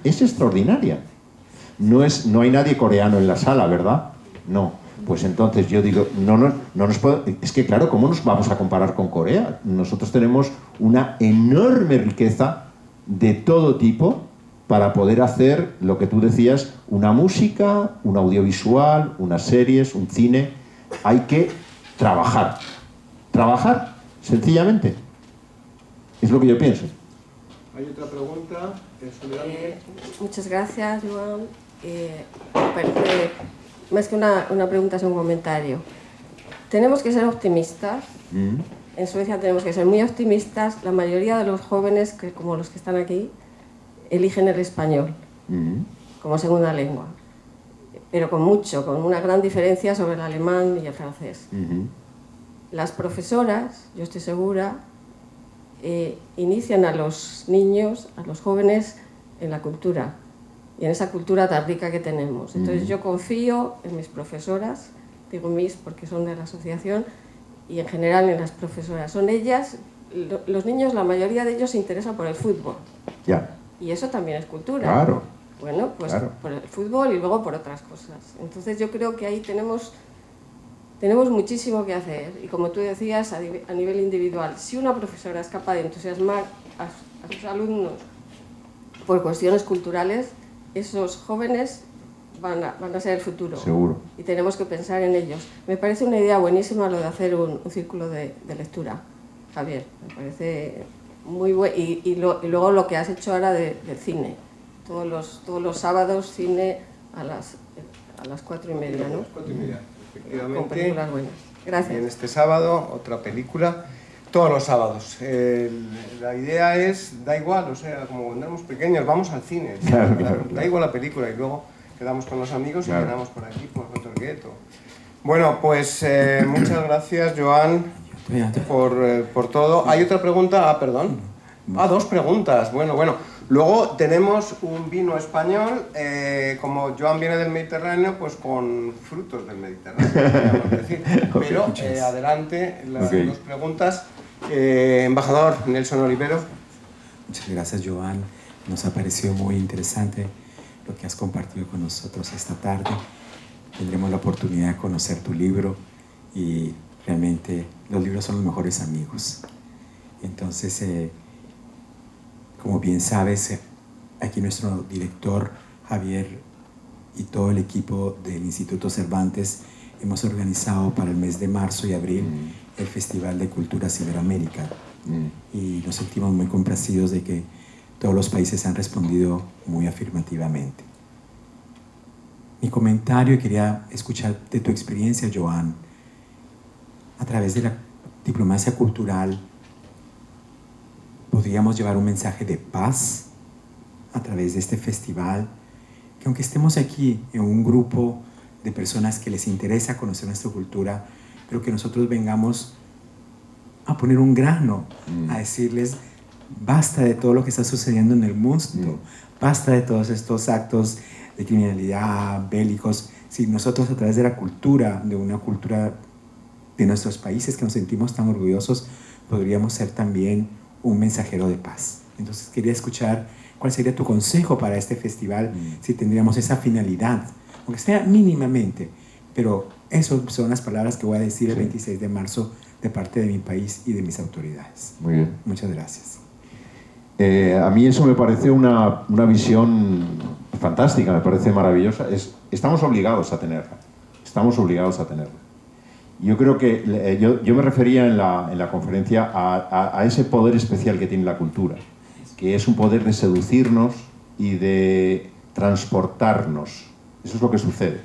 No hay nadie coreano en la sala, ¿verdad? No. Pues entonces yo digo, es que claro, ¿cómo nos vamos a comparar con Corea? Nosotros tenemos una enorme riqueza de todo tipo para poder hacer lo que tú decías, una música, un audiovisual, unas series, un cine. Hay que trabajar. Trabajar, sencillamente. Es lo que yo pienso. Hay otra pregunta. Muchas gracias, Joan. Me parece, más que una pregunta, es un comentario. Tenemos que ser optimistas. En Suecia tenemos que ser muy optimistas. La mayoría de los jóvenes, que, como los que están aquí, eligen el español como segunda lengua. Pero con una gran diferencia sobre el alemán y el francés. Las profesoras, yo estoy segura, inician a los niños, a los jóvenes, en la cultura y en esa cultura tan rica que tenemos. Entonces yo confío en mis profesoras, digo mis porque son de la asociación, y en general en las profesoras. Son ellas, los niños, la mayoría de ellos se interesan por el fútbol. Ya. Y eso también es cultura. Claro. Bueno, pues claro, por el fútbol y luego por otras cosas. Entonces yo creo que ahí tenemos muchísimo que hacer. Y como tú decías, a nivel individual, si una profesora es capaz de entusiasmar a sus alumnos por cuestiones culturales, esos jóvenes van a ser el futuro. Seguro. Y tenemos que pensar en ellos. Me parece una idea buenísima lo de hacer un círculo de lectura, Javier. Me parece muy bueno. Y luego lo que has hecho ahora del cine. Todos los sábados cine a las 4:30, ¿no? 4:30, efectivamente. Con películas buenas. Gracias. Y en este sábado, otra película. Todos los sábados. La idea es, da igual, o sea, como cuando éramos pequeños, vamos al cine. Claro. Da igual la película y luego quedamos con los amigos y claro, quedamos por aquí, por Watergate. Bueno, pues muchas gracias, Joan, por todo. ¿Hay otra pregunta? Ah, perdón. Dos preguntas. Bueno. Luego tenemos un vino español, como Joan viene del Mediterráneo, pues con frutos del Mediterráneo, podríamos decir. Pero adelante, las dos preguntas. Embajador Nelson Olivero. Muchas gracias, Joan. Nos ha parecido muy interesante lo que has compartido con nosotros esta tarde. Tendremos la oportunidad de conocer tu libro y realmente los libros son los mejores amigos. Entonces, como bien sabes, aquí nuestro director Javier y todo el equipo del Instituto Cervantes hemos organizado para el mes de marzo y abril el Festival de Culturas Iberoamérica. Y nos sentimos muy complacidos de que todos los países han respondido muy afirmativamente. Mi comentario, quería escuchar de tu experiencia, Joan, a través de la diplomacia cultural, podríamos llevar un mensaje de paz a través de este festival, que aunque estemos aquí en un grupo de personas que les interesa conocer nuestra cultura, pero que nosotros vengamos a poner un grano, a decirles basta de todo lo que está sucediendo en el mundo, basta de todos estos actos de criminalidad, bélicos. Si nosotros a través de la cultura, de una cultura de nuestros países que nos sentimos tan orgullosos, podríamos ser también un mensajero de paz. Entonces quería escuchar cuál sería tu consejo para este festival, si tendríamos esa finalidad, aunque sea mínimamente, pero esas son las palabras que voy a decir el 26 de marzo de parte de mi país y de mis autoridades. Muy bien. Muchas gracias. A mí eso me parece una visión fantástica, me parece maravillosa. Estamos obligados a tenerla. Yo creo que yo me refería en la conferencia a ese poder especial que tiene la cultura, que es un poder de seducirnos y de transportarnos. Eso es lo que sucede.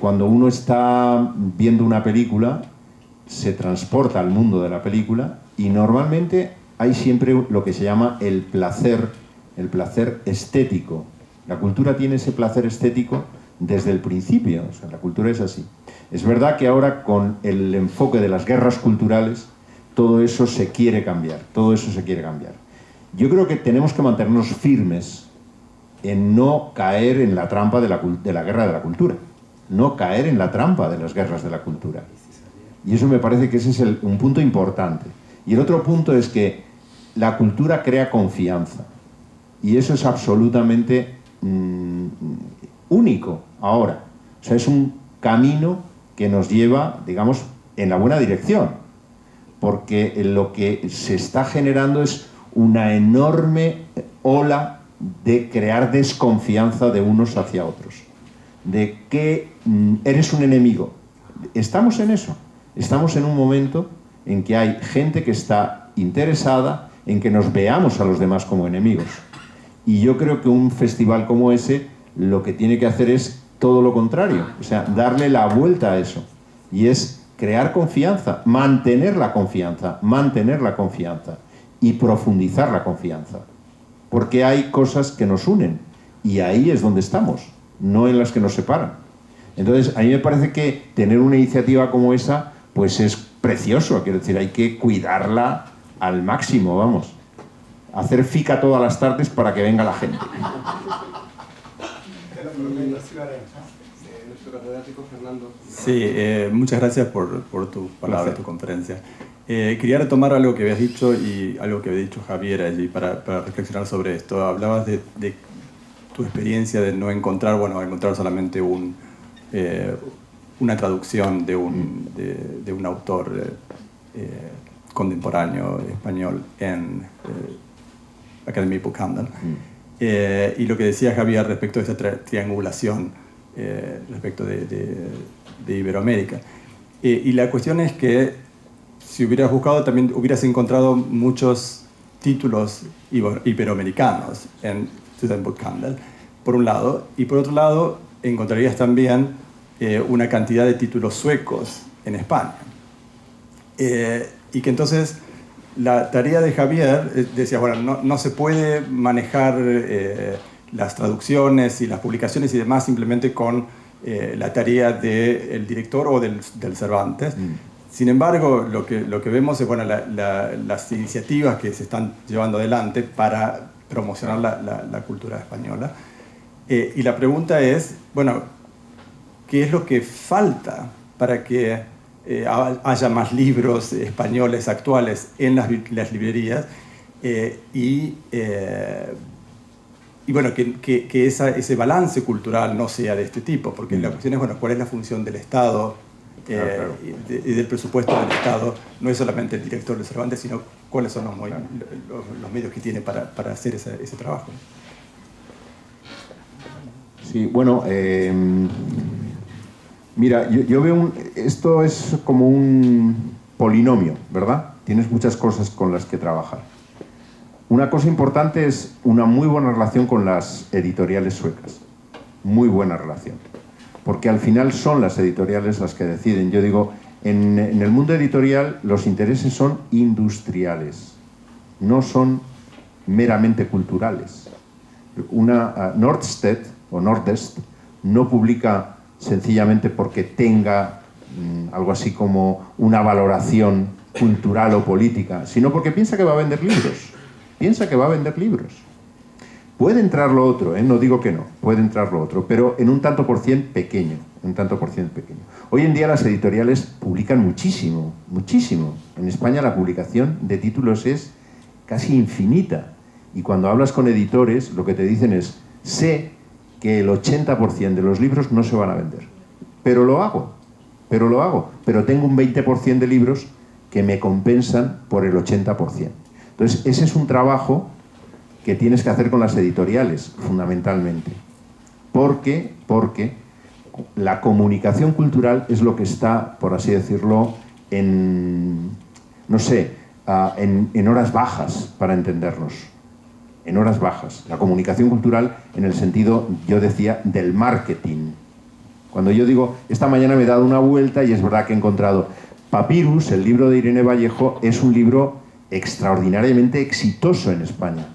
Cuando uno está viendo una película, se transporta al mundo de la película y normalmente hay siempre lo que se llama el placer estético. La cultura tiene ese placer estético desde el principio, o sea, la cultura es así. Es verdad que ahora con el enfoque de las guerras culturales todo eso se quiere cambiar, Yo creo que tenemos que mantenernos firmes en no caer en la trampa de la guerra de la cultura, no caer en la trampa de las guerras de la cultura. Y eso me parece que ese es un punto importante. Y el otro punto es que la cultura crea confianza. Y eso es absolutamente único ahora. O sea, es un camino que nos lleva, digamos, en la buena dirección. Porque lo que se está generando es una enorme ola de crear desconfianza de unos hacia otros, de que eres un enemigo. Estamos en eso, estamos en un momento en que hay gente que está interesada en que nos veamos a los demás como enemigos. Y yo creo que un festival como ese lo que tiene que hacer es todo lo contrario, o sea, darle la vuelta a eso. Y es crear confianza, mantener la confianza y profundizar la confianza. Porque hay cosas que nos unen y ahí es donde estamos, no en las que nos separan. Entonces, a mí me parece que tener una iniciativa como esa, pues es precioso, quiero decir, hay que cuidarla al máximo, vamos. Hacer fica todas las tardes para que venga la gente. Sí, muchas gracias por tu palabra, tu conferencia. Quería retomar algo que habías dicho y algo que había dicho Javier allí para reflexionar sobre esto. Hablabas de tu experiencia de no encontrar, bueno, encontrar solamente una traducción de un autor contemporáneo español en Academy Book Handel. Y lo que decía Javier respecto de esa triangulación respecto de Iberoamérica. Y la cuestión es que si hubieras buscado también hubieras encontrado muchos títulos iberoamericanos en Student Book Handel, por un lado, y por otro lado encontrarías también una cantidad de títulos suecos en España. Y que entonces la tarea de Javier decía, bueno, no se puede manejar las traducciones y las publicaciones y demás simplemente con la tarea del director o del Cervantes. Sin embargo, lo que vemos es bueno, las iniciativas que se están llevando adelante para promocionar la cultura española. Y la pregunta es, bueno, ¿qué es lo que falta para que haya más libros españoles actuales en las librerías y bueno, que ese balance cultural no sea de este tipo? Porque la cuestión es, bueno, ¿cuál es la función del Estado claro. Y del presupuesto del Estado? No es solamente el director de Cervantes, sino cuáles son los medios que tiene para hacer ese trabajo. Sí, bueno, mira, yo veo esto es como un polinomio, ¿verdad? Tienes muchas cosas con las que trabajar. Una cosa importante es una muy buena relación con las editoriales suecas. Muy buena relación. Porque al final son las editoriales las que deciden. Yo digo, en el mundo editorial los intereses son industriales, no son meramente culturales. Nordstedt o Nordest no publica sencillamente porque tenga algo así como una valoración cultural o política, sino porque piensa que va a vender libros. Piensa que va a vender libros. Puede entrar lo otro, no digo que no, puede entrar lo otro, pero en un tanto por cien pequeño, Hoy en día las editoriales publican muchísimo, muchísimo. En España la publicación de títulos es casi infinita. Y cuando hablas con editores, lo que te dicen es, sé que el 80% de los libros no se van a vender, pero lo hago, pero tengo un 20% de libros que me compensan por el 80%. Entonces, ese es un trabajo que tienes que hacer con las editoriales, fundamentalmente. Porque la comunicación cultural es lo que está, por así decirlo, en horas bajas, para entendernos. En horas bajas. La comunicación cultural en el sentido, yo decía, del marketing. Cuando yo digo, esta mañana me he dado una vuelta y es verdad que he encontrado Papyrus, el libro de Irene Vallejo, es un libro extraordinariamente exitoso en España.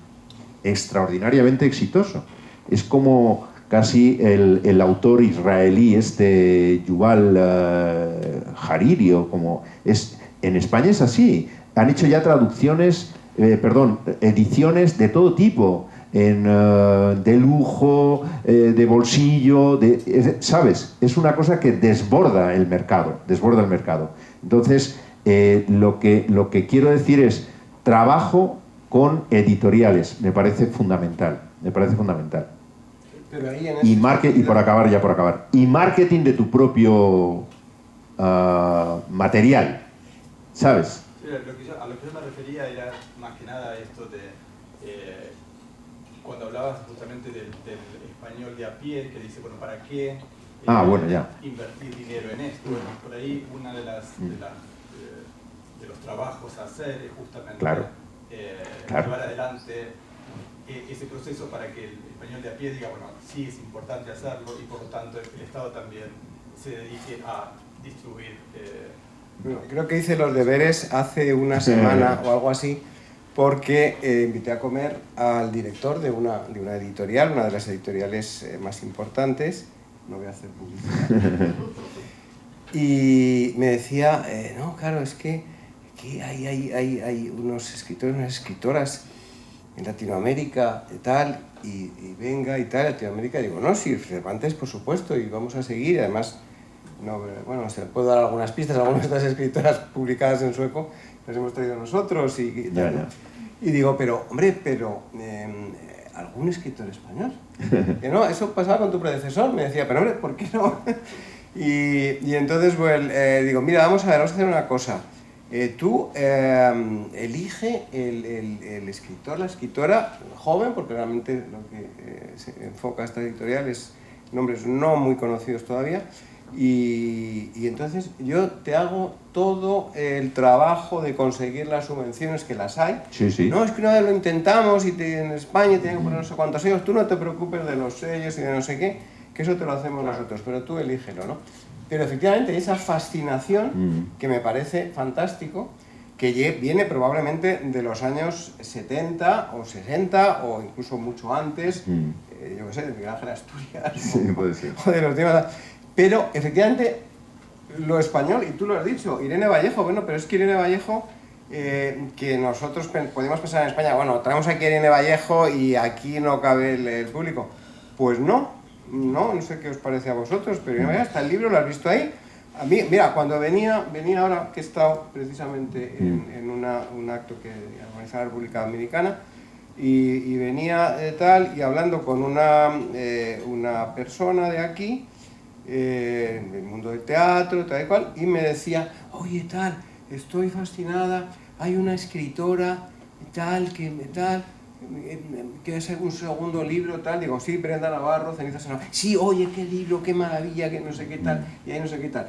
Extraordinariamente exitoso. Es como casi el autor israelí Yuval Hariri, en España es así. Han hecho ya ediciones de todo tipo, de lujo, de bolsillo, ¿sabes? Es una cosa que desborda el mercado. Entonces, lo que quiero decir es, trabajo con editoriales, me parece fundamental. Pero ahí y por acabar, y marketing de tu propio material, ¿sabes? A lo que yo me refería era más que nada esto de, cuando hablabas justamente del español de a pie, que dice, bueno, ¿para qué bueno, ya. invertir dinero en esto? Bueno, por ahí uno de los trabajos a hacer es justamente llevar adelante ese proceso para que el español de a pie diga, bueno, sí es importante hacerlo y por lo tanto el Estado también se dedique a distribuir. Bueno, creo que hice los deberes hace una semana o algo así, porque invité a comer al director de una editorial, una de las editoriales más importantes, no voy a hacer publicidad, y me decía, no, claro, es que aquí hay unos escritores, unas escritoras en Latinoamérica y tal, y venga y tal, Latinoamérica, digo, no, sí, Cervantes, por supuesto, y vamos a seguir, además, no, bueno, se le puedo dar algunas pistas, algunas de estas escritoras publicadas en sueco las hemos traído nosotros y tal, ¿no? Y digo, pero, hombre, ¿algún escritor español? Que no, eso pasaba con tu predecesor, me decía, pero hombre, ¿por qué no? Y entonces, pues, digo, mira, vamos a hacer una cosa. Tú elige el escritor, la escritora joven, porque realmente lo que se enfoca esta editorial es nombres no muy conocidos todavía, y entonces yo te hago todo el trabajo de conseguir las subvenciones, que las hay. Sí, sí. No, es que una vez lo intentamos y en España tienen que poner no sé cuántos sellos, tú no te preocupes de los sellos y de no sé qué, que eso te lo hacemos nosotros, pero tú elígelo, ¿no? Pero efectivamente esa fascinación, que me parece fantástico, que viene probablemente de los años 70 o 60 o incluso mucho antes, yo qué sé, de Miguel Ángel Asturias, sí, puede ser. o de los temas. Pero efectivamente lo español, y tú lo has dicho, Irene Vallejo, bueno, pero es que Irene Vallejo, que nosotros podemos pensar en España, bueno, traemos aquí a Irene Vallejo y aquí no cabe el público. Pues no sé qué os parece a vosotros, pero Irene Vallejo, hasta el libro, ¿lo has visto ahí? A mí, mira, cuando venía ahora, que he estado precisamente en un acto que organizaba la República Dominicana, y venía tal, y hablando con una persona de aquí, del mundo del teatro, tal y cual, y me decía, oye, tal, estoy fascinada, hay una escritora, tal, que es un segundo libro, tal, digo, sí, Brenda Navarro, Cenizas en la... Sí, oye, qué libro, qué maravilla, que no sé qué tal, y ahí no sé qué tal.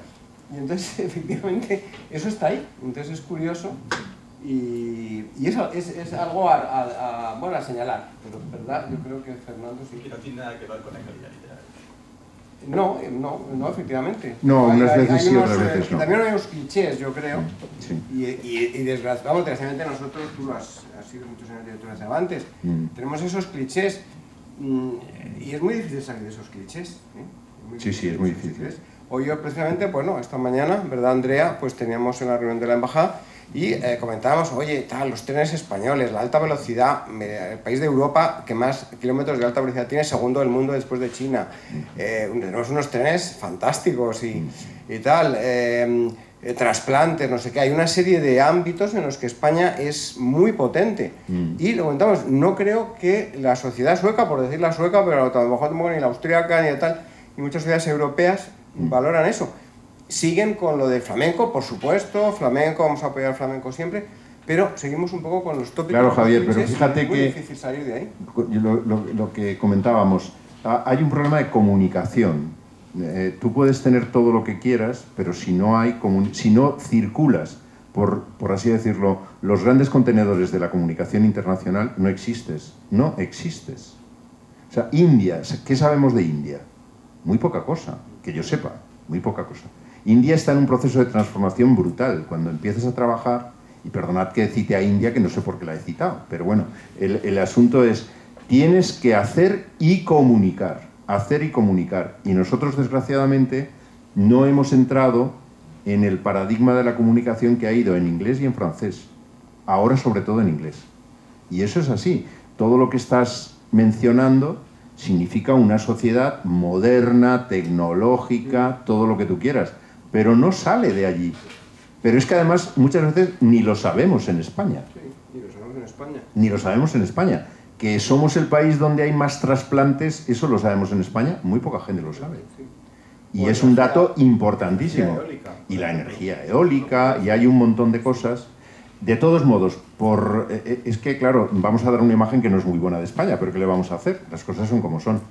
Y entonces, efectivamente, eso está ahí, entonces es curioso, y eso es algo a señalar, pero es verdad, yo creo que Fernando sí. Que no tiene nada que ver con la calidad literaria. No, efectivamente. No, unas veces sí, otras veces no. También hay unos clichés, yo creo, Sí. y desgraciadamente nosotros, tú has sido muchos años director de Cervantes, tenemos esos clichés, y es muy difícil salir de esos clichés. Sí, es muy difícil. Hoy yo precisamente, bueno, esta mañana, ¿verdad, Andrea? Pues teníamos en la reunión de la embajada y comentábamos, oye, tal, los trenes españoles, la alta velocidad, el país de Europa que más kilómetros de alta velocidad tiene, segundo del mundo después de China. Tenemos unos trenes fantásticos y tal, trasplantes, no sé qué. Hay una serie de ámbitos en los que España es muy potente. Y lo comentamos, no creo que la sociedad sueca, por decir la sueca, pero a lo mejor ni la austríaca ni tal, y muchas sociedades europeas valoran eso. Siguen con lo del flamenco, por supuesto, flamenco, vamos a apoyar el flamenco siempre, pero seguimos un poco con los tópicos. Claro, Javier, pero fíjate es muy que difícil salir de ahí. Lo que comentábamos, hay un problema de comunicación. Tú puedes tener todo lo que quieras, pero si no circulas, por así decirlo, los grandes contenedores de la comunicación internacional, no existes. O sea, India, ¿qué sabemos de India? Muy poca cosa, que yo sepa, muy poca cosa. India está en un proceso de transformación brutal. Cuando empiezas a trabajar, y perdonad que cite a India, que no sé por qué la he citado, pero bueno, el asunto es, tienes que hacer y comunicar. Y nosotros, desgraciadamente, no hemos entrado en el paradigma de la comunicación que ha ido en inglés y en francés. Ahora, sobre todo, en inglés. Y eso es así. Todo lo que estás mencionando significa una sociedad moderna, tecnológica, todo lo que tú quieras, pero no sale de allí. Pero es que además muchas veces ni lo sabemos en España. Sí, ni lo sabemos en España. Ni lo sabemos en España. Que somos el país donde hay más trasplantes, eso lo sabemos en España, muy poca gente lo sabe. Y Bueno, es un dato importantísimo. Eólica. Y la energía eólica, y hay un montón de cosas. De todos modos, es que, claro, vamos a dar una imagen que no es muy buena de España, pero ¿qué le vamos a hacer? Las cosas son como son.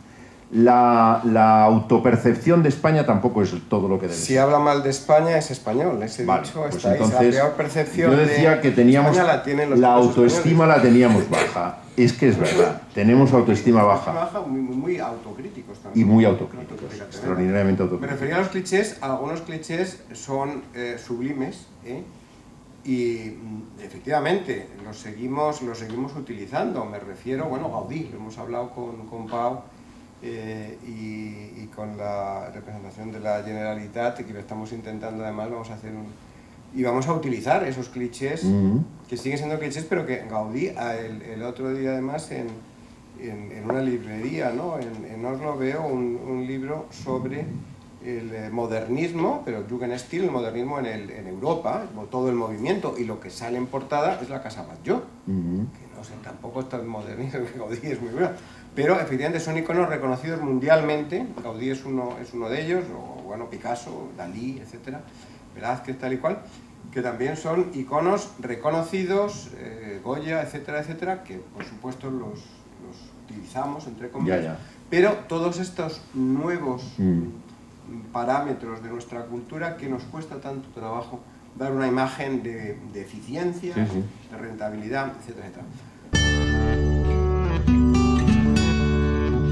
La autopercepción de España tampoco es todo lo que debe ser. Si habla mal de España, es español. Ese Vale, dicho pues está ahí. entonces, La peor percepción yo decía que teníamos de España la tienen los la propios autoestima españoles. la teníamos baja. Es que es verdad, tenemos autoestima baja. Muy autocríticos también. Y muy autocríticos, Autocríticos. extraordinariamente Me autocríticos. refería a los clichés. Algunos clichés son sublimes, y efectivamente los seguimos utilizando. Me refiero, bueno, Gaudí, lo hemos hablado con Pau y con la representación de la Generalitat, que lo estamos intentando, además vamos a utilizar esos clichés que siguen siendo clichés, pero que Gaudí el otro día, además, en una librería, ¿no? En Oslo, veo un libro sobre el modernismo, pero Jugendstil, el modernismo en Europa, todo el movimiento, y lo que sale en portada es la Casa Batlló, que no sé, tampoco es tan modernismo, que Gaudí es muy bueno, pero efectivamente son iconos reconocidos mundialmente. Gaudí es uno de ellos, o bueno, Picasso, Dalí, etcétera, Velázquez, tal y cual, que también son iconos reconocidos, Goya, etcétera, etcétera, que por supuesto los utilizamos, entre comillas, Ya. pero todos estos nuevos parámetros de nuestra cultura, que nos cuesta tanto trabajo dar una imagen de eficiencia, Sí. de rentabilidad, etcétera, etcétera.